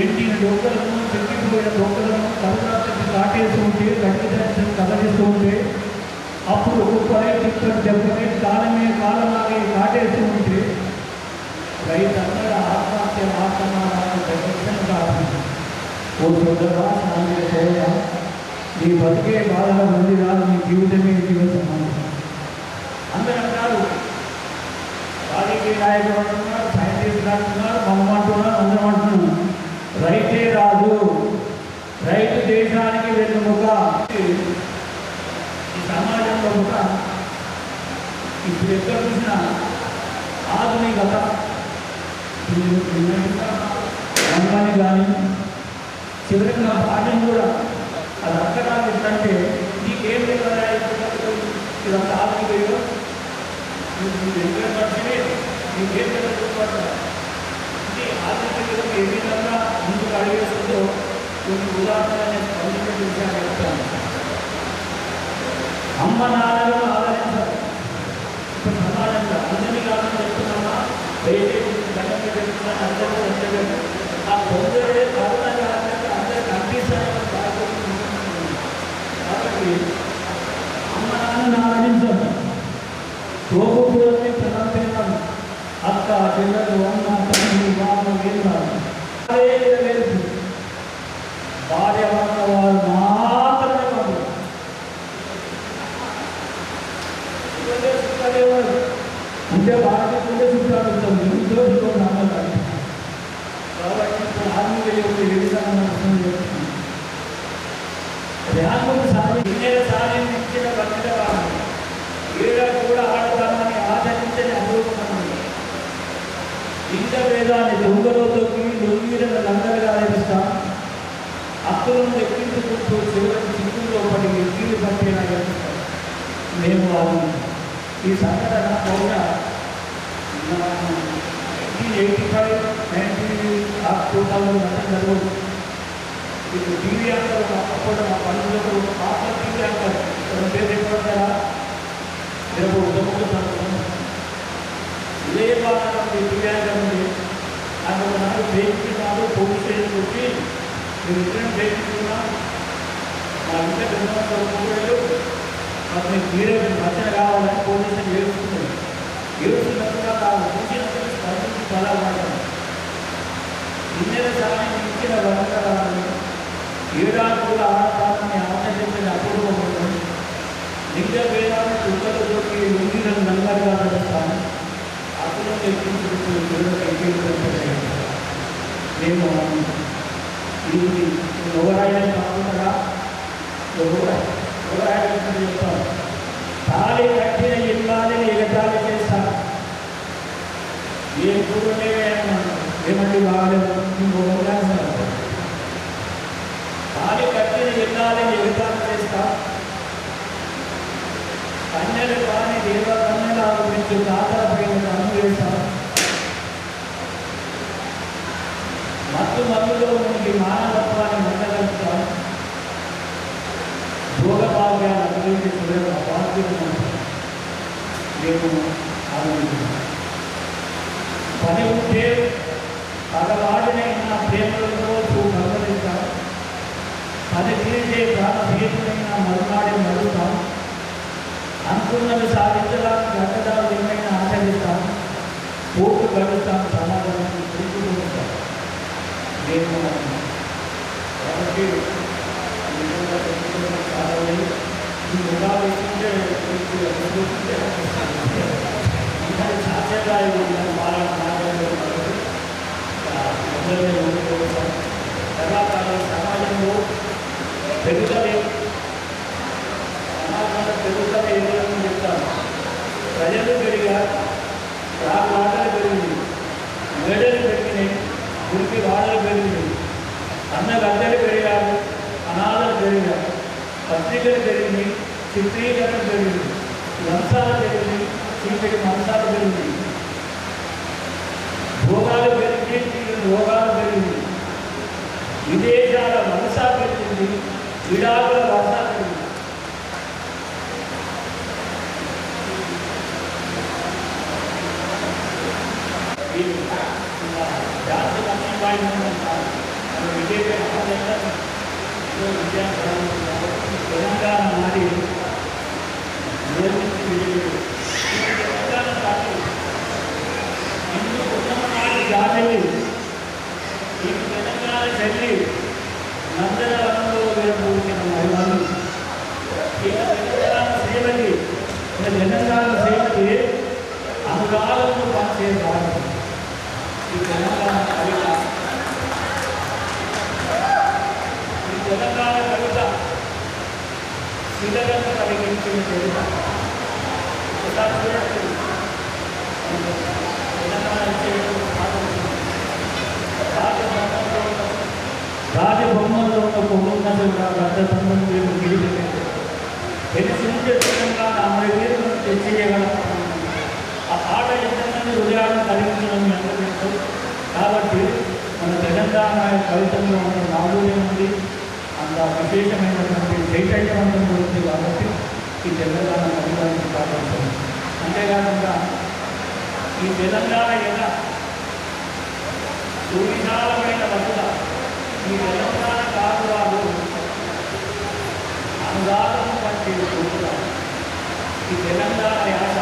ఏంటి? డోకలను చెక్కిపోయిన డోకలను కరుణాకి కాటేస్తూ ఉంటే, గడ్డి దర్శనం కదలిస్తూ ఉంటే, అప్పుడు ఒక్కొక్కరే తిప్పని దెబ్బని కాలమే కాలలాగే కాటేస్తూ ఉంటే రైతన్న ఓ సోదరా సాంఘిక సోదరా, నీ బతికే బాధల మంది కాదు, నీ జీవితమే జీవిత సమాధానం. అందరూ అంటారు రాజకీయ నాయకులు అంటున్నారు, సైంటిస్టులు అంటున్నారు, మమ్మంటున్నారు, అందరం అంటున్నారు. రైతే రాదు, రైతు దేశానికి వెన్నుముక. ఈ సమాజంలో ఒక ఇప్పుడు ఎక్కడ చూసినా ఆధునికత రంగాన్ని కానీ చివరికి నా పాఠం కూడా అది అక్కడ ఏంటంటే నీకేం లేదా ఇదంతా ఆధునిక నీకేం తెలుసుకోవాలి. ఇది ఆధునిక ఏ విధంగా ముందుకు అడిగేస్తుందో కొన్ని ఉదాహరణలు స్పందించిన విషయాలు చెప్తాను. అమ్మ నాన్నలను ఆదరించాలి. ఇప్పుడు సమాజంగా అందరినీ కాదని చెప్తున్నామా, దయచేసి దండంగా చెప్తున్నా, అందరూ వచ్చేది ఆ పొందరే కరోనా కారణంగా అందరికి అందిస్తారని కాబట్టి అమ్మ నాన్నను ఆదరించాలి. తోబుట్టువులని ప్రవర్తించాలి. అక్క చెల్లెలు అమ్మ తల్లి బాబు వెళ్ళాలి. భార్య ఉన్న వారు మాత్రమే పంపారు. అంటే భార్య కూడా చుట్టాడుతుంది ఇంట్లో నమ్మకాలి. కాబట్టి ఇప్పుడు ఆత్మీయ ఏ విధంగా ర్యాంకులు సాధించిన భక్తుల వారు ఏడా కూడా ఆడతామని ఆచరించని అనుభూతమని ఇంత వేదాన్ని దొంగలో తొక్కి లొంగిన లందరగా లభిస్తాం. అక్కులను ఎక్కించుకుంటూ చివరికి చిక్కుల్లో పడి కీలు పట్టేలా మేము వాళ్ళు ఈ సంఘటన బహుశా 1985-90 జరుగుతుంది. ఇప్పుడు టీవీ అంటారు అప్పుడు మా పనులకు పాత టీవీ అంటారు పేరు ఎక్కడుంటారా రేపు ఉదయం ఇదే బాగా టీవీ అంటారు. అక్కడ నాకు ప్రేమించినాడు పోలీస్ స్టేషన్ వచ్చి మీరు ఇద్దరం ప్రేమించుకున్నా మా ఇంట్లో బృందాలు మాకు మీకు మీరే రచన కావాలని పోలీస్ స్టేషన్ ఏడుస్తుంది. ఏడుస్తున్నట్టుగా కాదు చూసినప్పుడు స్పందించి చాలా మాట్లాడు ఇన్నెల సాయం ఇచ్చిన వర్గాలను ఏడాది కూడా ఆడతానని ఆచరించిన అపూర్వపడతాను. లింగ భేదాన్ని చుక్కలతోటి లుంగిలను నల్లగా నడుస్తాను. అప్పుడు ఎక్కించుకుంటూ మేము ఇది ఎవరైనా కాకుండా ఎవరైనా చెప్తాను. తాళి కట్టిన ఇల్లాలని ఎగతాళి చేస్తాను. ఏ కూరలే ఏమండి బాగలేదు తాళి కట్టిన ఇల్లాలని ఎగతాళి చేస్తా. కన్యలు కానీ దేవ కన్యలు ఆరోపించు తాతలపైన కన్ను వేస్తాను. మత్తులో మనకి మానవత్వాన్ని మండగలుగుతాను. భోగభాగ్యాన్ని అభివృద్ధి చేయడం బాధ్యత మేము ఆలోచించాం. పని ఉంటే పగవాడినైనా ప్రేమలతో గమనిస్తాం. పని తీర్చే ప్రాణభీతులైన మరునాడే మరుతాం. అనుకున్నది సాధించడానికి గట్టదాలు ఏమైనా ఆచరిస్తాం. కోర్టు గడుస్తాం. సమాజానికి కూర్చుకుంటాం. మేము కాబట్టి ఈ ముఖాలు తర్వాత సమాజంలో పెరుగుదలే సమాజంలో పెరుగుదల ఏదని చెప్తాను. ప్రజలు పెరిగారు, వాడలు పెరిగింది, మెడలు పెరిగినాయి, గురికి వాడలు పెరిగింది, అన్నగడ్డలు పెరిగారు, అనాథలు పెరిగారు, పత్రికలు పెరిగింది, చిత్రీకరణ పెరిగింది, లంచాలు పెరిగింది, చీకటి మంచాలు పెరిగింది, భోగాలు పెరిగి రోగాలు పెరిగింది, విదేశాల వలస పెరిగింది, విడాకుల వలస పెరిగింది. తెలంగాణ మారి తెలంగాణ పార్టీ ఇల్లు ఉన్నమాటి జాబెల్లి ఈ తెలంగాణ చెల్లి నందనవనంలో విరబూసిన మహిళలు తెలంగాణ సేవకి తెలంగాణ సేవకి అనురాగంతో పనిచేయడానికి ఈ తెలంగాణ కవిత శిలగంత కలిగించిన చరిత్ర ఒకసారి చూడండి. రాజబొమ్మల్లో ఉన్న పొంగున్నట్టుగా గద్దతంలో మీరు గిరిజలేదు తెలిసించే తెలంగాణ అమరవీరులను తెచ్చేయగలం. ఆ పాట ఎంతమంది హృదయాలను కలిగించడం మీ అందరికీ. కాబట్టి మన తెలంగాణ కవితంలో ఉన్న మాధుర్యం ఉంది, అంత విశేషమైనటువంటి చైతన్యవంతం ఉంది. కాబట్టి ఈ తెలంగాణ కవితానికి ప్రారంభం. అంతేకాకుండా ఈ తెలంగాణ ఎలా సువిశాలమైన వసత ఈ తెలంగాణ కాదు వారు అనురాగం వంటి ఈ తెలంగాణ యాస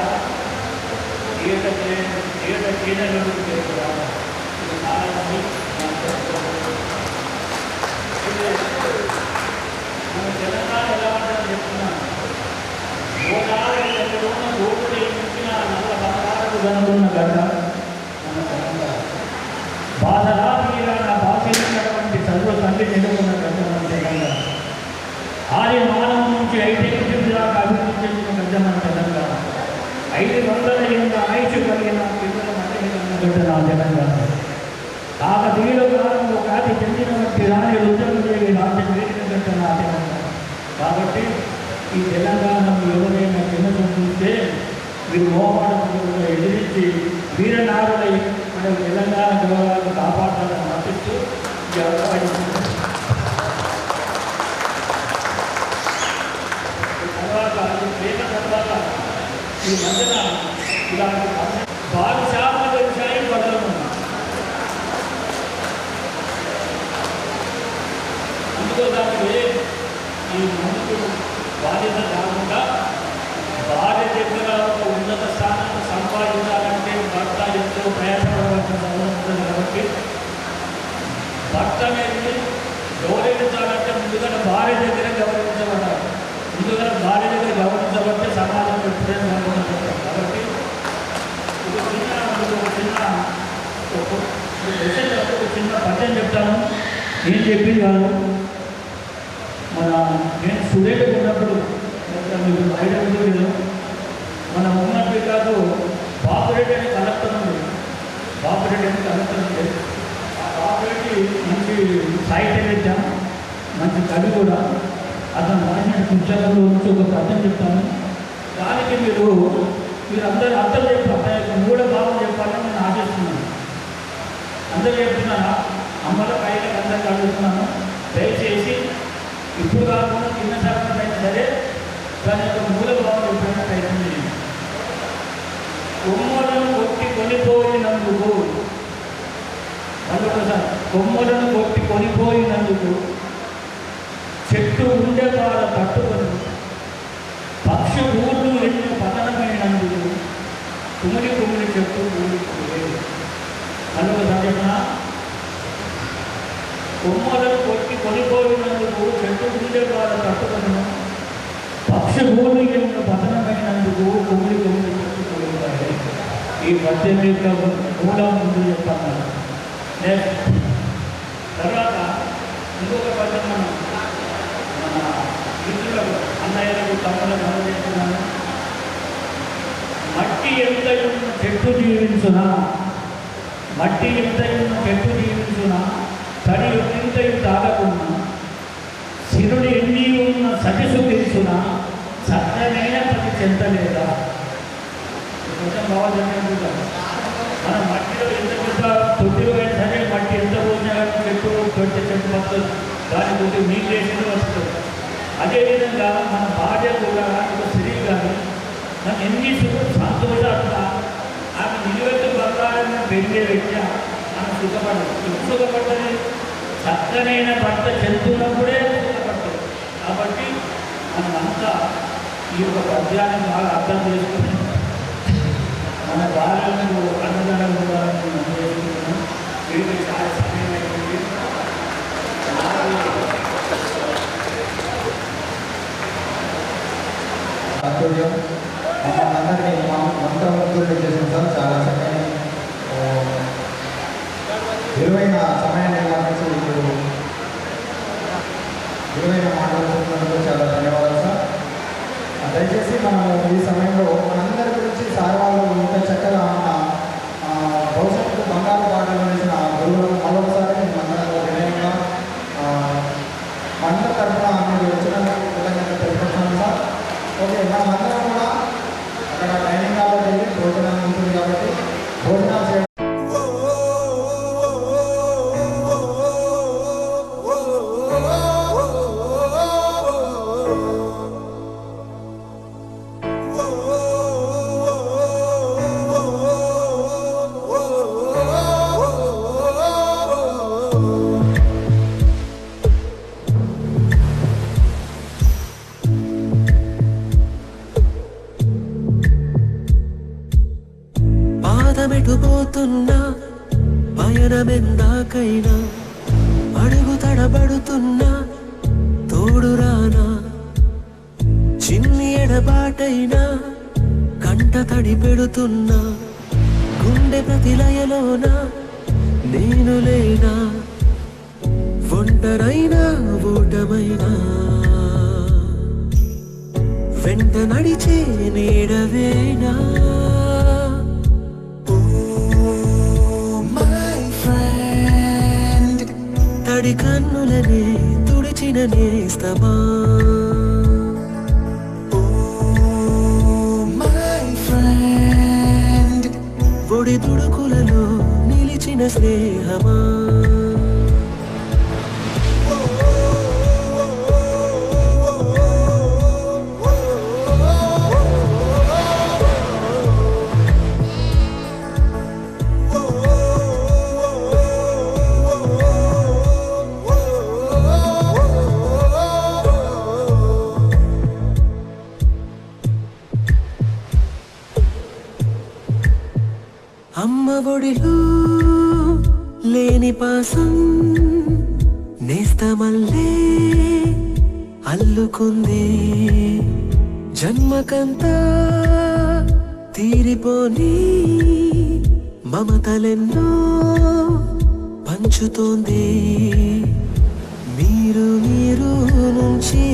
ఏట చీనలు చేస్తున్నారు. ఇది చాలామంది మన తెలంగాణ ఎలా ఉంటుందని చెప్తున్నాను. గోదావరి ఉన్న గోపుని ఇచ్చిన నల్ల బంగారు కనుకున్న గడ్డ మన తెలంగాణ. బాధలా తీరాన బాధించినటువంటి చదువు తల్లి నిలువున్న గడ్డ మన తెలంగాణ. ఆది మానవం నుంచి 5 దాకా అభివృద్ధి చెందిన గడ్డ మన తెలంగాణ. 500 ఏళ్ళ ఆయుష్ కలిగిన పిల్లల మధ్య గడ్డ నా తెలంగాణ. కాకతీయుల కాలంలో ఖ్యాతి చెందినటువంటి రాణి రుద్రమదేవి రాజ్యం వేడిన గడ్డ నా తెలంగాణ. కాబట్టి ఈ తెలంగాణను ఎవరైనా చిన్నతో చూస్తే మీరు మోహమాటంలో ఎదిరించి వీరనారులై మన తెలంగాణ గౌరవాలను కాపాడాలని ఆశిస్తూ ఈ అవకాశం. తర్వాత ప్రేమ తర్వాత ఈ మధ్యన ఇలాంటి బాధిశాఖ వ్యవసాయం పడతాము. అందుకో దానికి ఈ ముందుకు బాధ్యత కాకుండా భార్య దగ్గర ఒక ఉన్నత స్థానాన్ని సంపాదించాలంటే భర్త ఎంతో ప్రయాసపడవలసిన అవసరం ఉంటుంది. కాబట్టి భర్త అనేది గౌరవించాలంటే ముందుగా భార్య దగ్గర గౌరవించబడాలి. ముందుగా భార్య దగ్గర గౌరవించబడితే సమాజంలో ఎప్పుడైనా గౌరవించబడతారు. కాబట్టి ఒక చిన్న పద్యం చెప్తాను. నేను చెప్పింది కాదు. నేను స్టూడెంట్గా ఉన్నప్పుడు మీకు ఐడియా లేదు, మన ఉన్నట్టు కాదు బాపురెడ్డి అని కలెక్టర్ ఉంది. బాపురెడ్డి అని కలెక్టర్ ఉంది. ఆ బాపురెడ్డి మంచి సాహిత్యవేత్త, మంచి కవి కూడా. అతను రాసిన పుస్తకంలో నుంచి ఒక పద్యం చెప్తాను. దానికి మీరందరూ అర్థం చెప్పారు. మూడో భావం చెప్పాలని నేను ఆశిస్తున్నాను. అందరూ చెప్తున్నాను, అమ్మల పైకి అందరికీ అడుగుతున్నాను. దయచేసి ఇప్పుడు కాకుండా చిన్న శాతం అయినా సరే దాని యొక్క మూల భావం చెప్పడానికి ప్రయత్నం చేయండి. కొమ్మలను కొట్టి కొనిపోయినందుకు, మరొకసారి కొమ్మలను కొట్టి కొనిపోయినందుకు చెట్టు ఉండే బాధ తట్టుకొని పక్షి ఊళ్ళు ఎన్నో పతనమైనందుకు కుమిడి కుమిడి చెట్టు ఊడిపోలేదు. మరొకసారి చెప్పిన కొమ్మలను కొట్టి కొనిపోయినందుకు చెట్టు ఉండే బాధ తట్టుకొని పక్షి ఊళ్ళు ఎన్నో పతనమైనందుకు కుమిడి కుమిడి చెట్టు ఊడిపోయాయి. ఈ పద్యం యొక్క మూలం ముందు చెప్పాను. నెక్స్ట్ తర్వాత ఇంకొక పద్యం మన మిత్రులకు అన్నయ్యలకు తమ్ములకు అందజేస్తున్నాను. మట్టి ఎంతయున్న చెట్టు జీవించునా, మట్టి ఎంతయున్న చెట్టు జీవించునా, తడి ఎంతయు తాగకున్నా, సిరుడు ఎన్ని ఉన్న సతిసు తెలుసునా, సత్యమైన ప్రతి చెంతలేదా. కొంచెం బాగా మన మట్టిలో ఎంత పెద్ద తొట్టిలో అయినా సరే మట్టి ఎంత పోసినా కానీ చెట్టు పెడితే చెట్టు వస్తుంది, దాని కొద్ది నీళ్ళు వస్తుంది. అదేవిధంగా మన భార్య కూడా ఒక స్త్రీ కానీ మన ఎన్ని సంతోషాలుగా ఆమె నిలువెత్తు బంగారాన్ని పెరిగే వ్యక్తి మనం సుఖపడదు. సుఖపడ్డది చక్కనైన భర్త చెందుతున్నప్పుడే సుఖపడుతుంది. కాబట్టి మనమంతా ఈ యొక్క పద్యాన్ని బాగా అర్థం చేసుకుని మన భార్యలకు అన్నదానం ఉండాలని మనం చేసుకుంటున్నాం. వీటికి చాలా సమయం అయిపోయింది. ఆరోగ్యం మమ్మల్ని అందరినీ మంత్రవంతులు చేసిన సార్ చాలా చక్కని విలువైన సమయాన్ని మాట్లాడి ఇప్పుడు విలువైన మాట్లాడుతున్నందుకు చాలా ధన్యవాదాలు సార్. దయచేసి మనం ఈ సమయంలో మనందరి గురించి సార్ వాళ్ళు ఇంత చక్కగా ఉన్న భవిష్యత్తు బంగారు బాటలు వేసిన గురువులను మరొకసారి మనందరూ వినయంగా మండల తరఫున మీరు వచ్చినందుకు కృతజ్ఞత తెలుపుతున్నాను సార్. ఓకే, మనమందరం కూడా అక్కడ డైనింగ్ హాల్లో వెళ్ళి భోజనం ఉంటుంది కాబట్టి భోజనాలు చేయడం పాదమెటుపోతున్నా పయనమెందాకైనా అడుగు తడబడుతున్నా తోడురానా చిన్ని ఎడబాటైనా కంట తడి పెడుతున్నా గుండె ప్రతిలయలోన నేను లేనా ఒంటరైనా ఓటమైనా వెంట నడిచే నీడవేనా తడి కన్నులనే తుడిచిన నేస్తమా ఒడి దుడుకులలో నిలిచిన స్నేహమా అమ్మ ఒడిలో లేని పాసం నేస్తమల్లే అల్లుకుంది జన్మకంతా తీరిపోని మమతలెన్నో పంచుతోంది మీరు నుంచి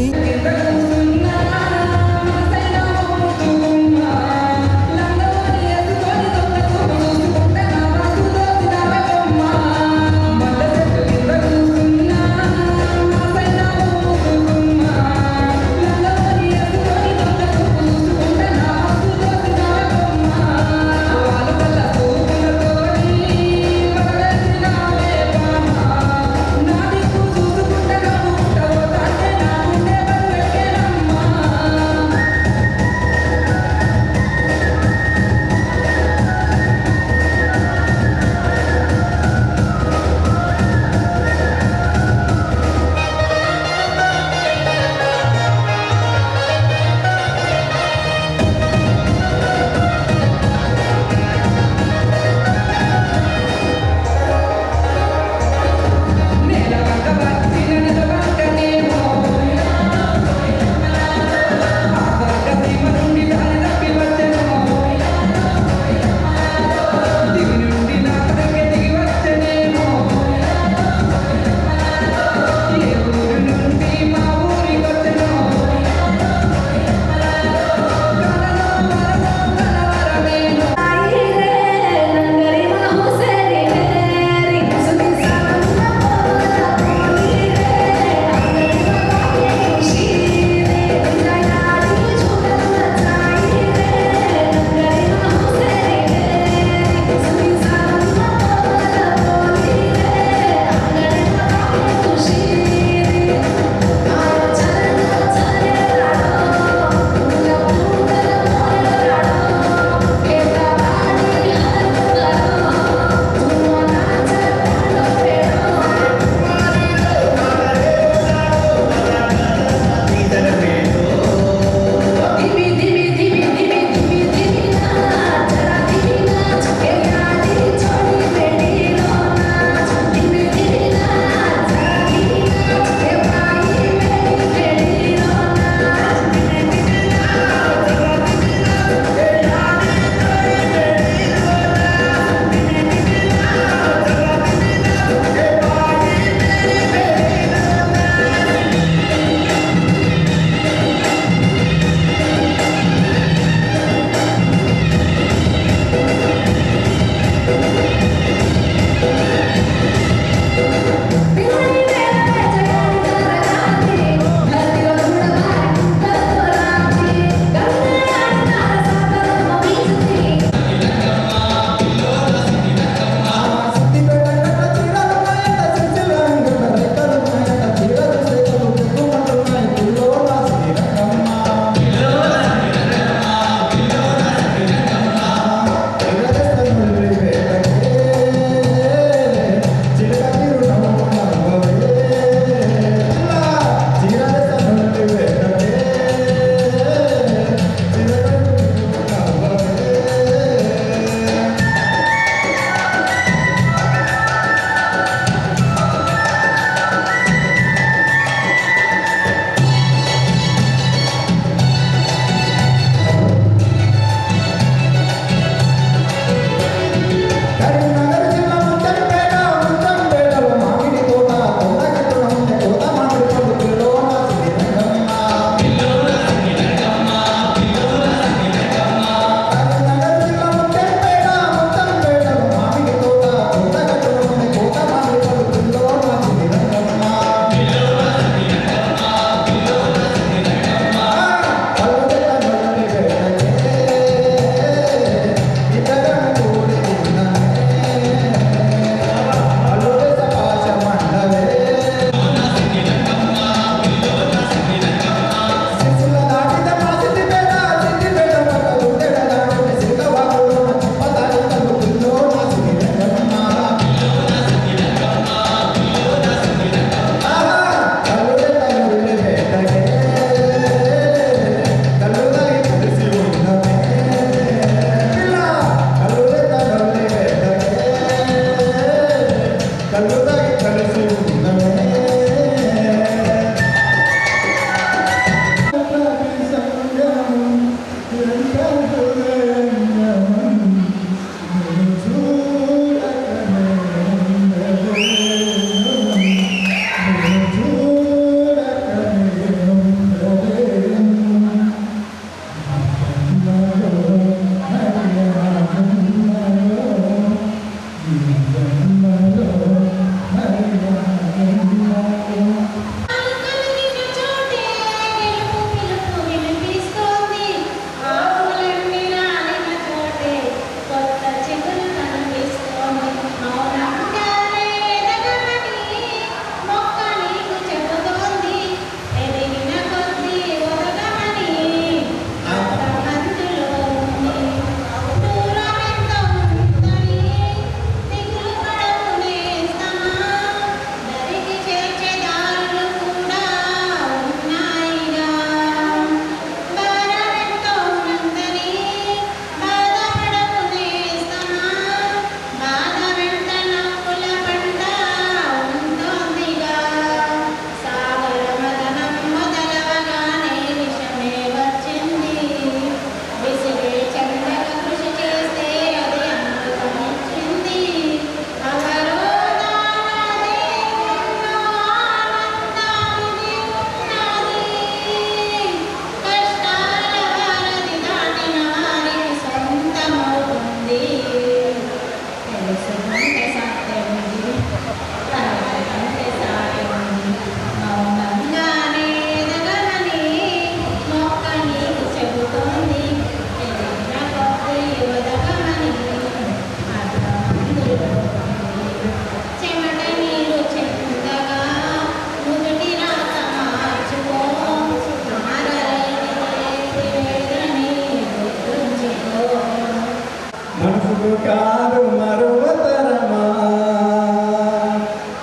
మనసుకు కాదు మరువతరమా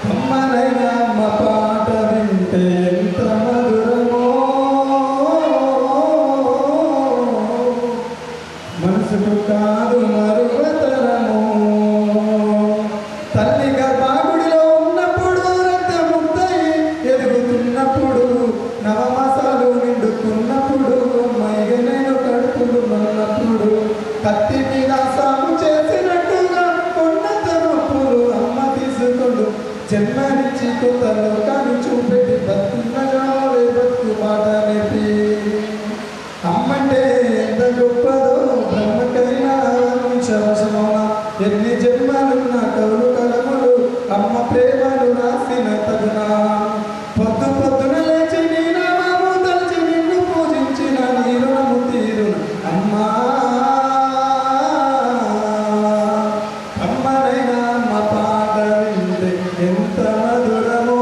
అమ్మనైనా అమ్మ పాట వింటే ఎంత మధురమో మనసుకు కాదు మరువతరమో తల్లి గర్భాగుడిలో ఉన్నప్పుడు రక్తముద్దై ఎదుగుతున్నప్పుడు నవమాసాలు నిండుకున్నప్పుడు అమ్మాయిగా నేను కడుపులు ఉన్నప్పుడు కత్తి మీద సాగు చేసినట్టుగా కొండంత నొప్పులు అమ్మ తీసుకుంటూ జన్మనిచ్చి కొత్త లోకాన్ని చూపెట్టి బతుకున్నగా బతుకు మాట నేర్పి అమ్మంటే ఎంత గొప్పదో బ్రహ్మకైనా వంశవశమౌన ఎన్ని జన్మలున్న కవులు కలములు అమ్మ ప్రేమను రాసిన తగునా పొద్దు పొద్దున లేచి నీ నామము తలచి నిన్ను పూజించిన నీ రుణము తీరున అమ్మా అమ్మనైనా అమ్మ పాట వింటే ఎంత మధురమో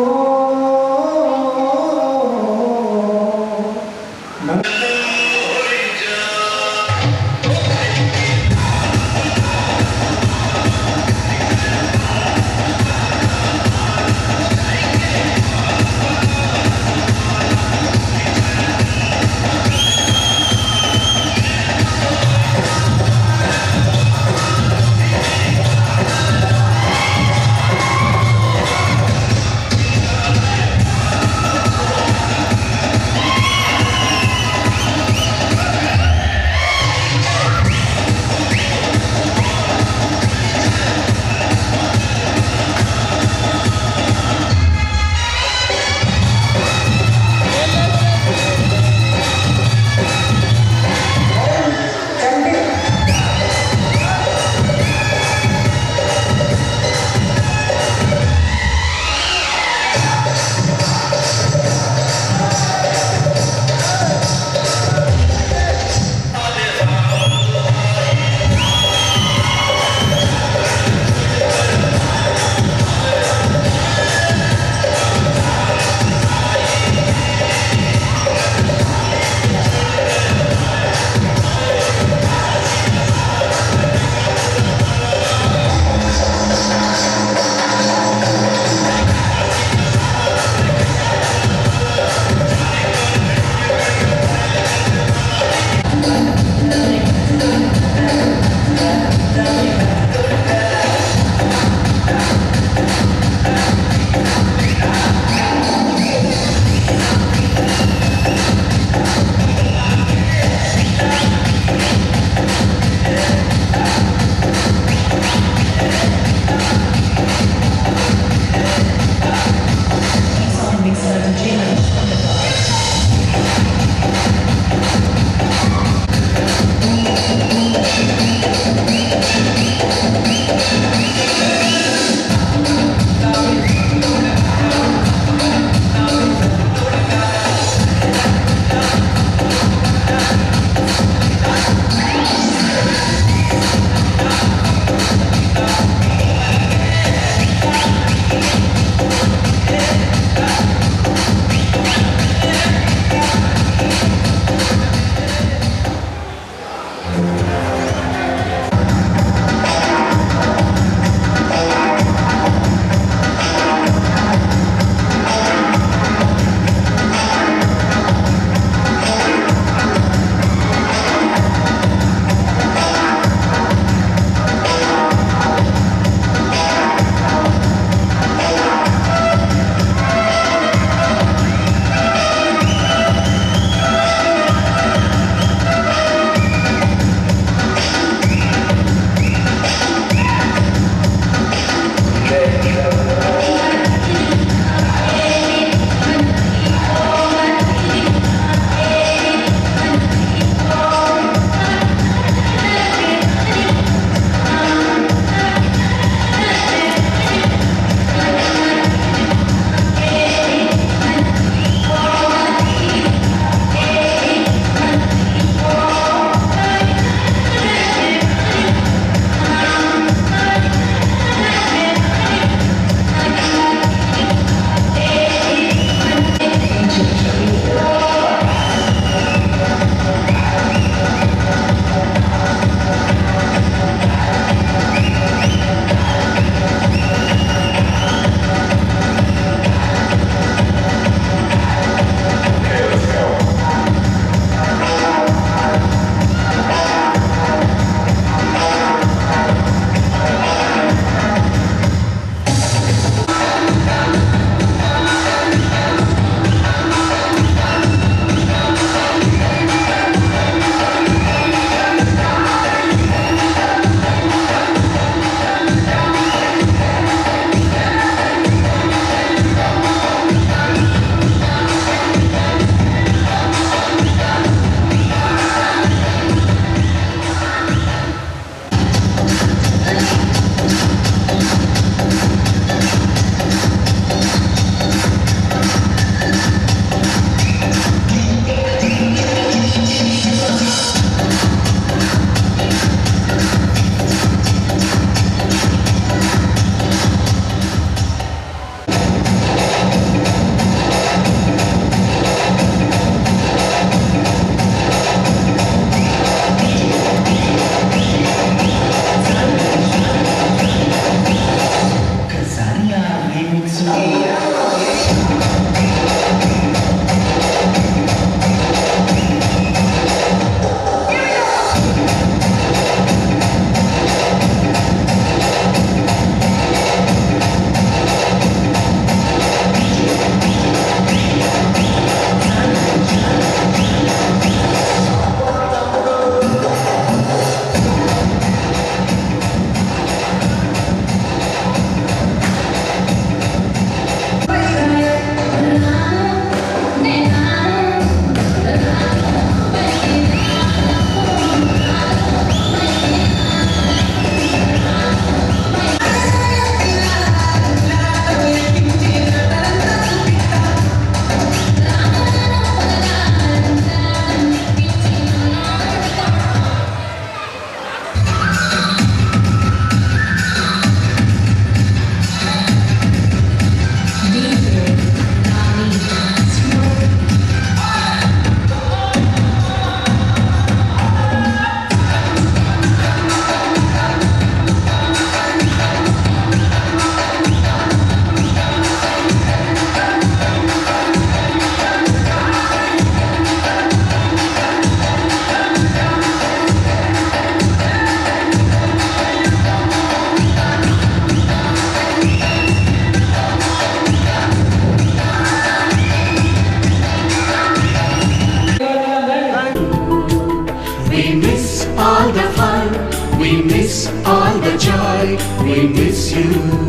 you.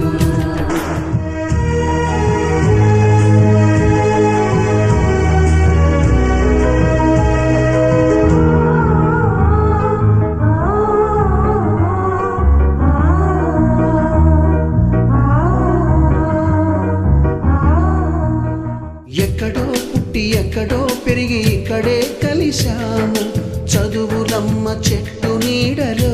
ఎక్కడో పుట్టి ఎక్కడో పెరిగి ఇక్కడే కలిశాము చదువులమ్మ చెట్టు నీడలో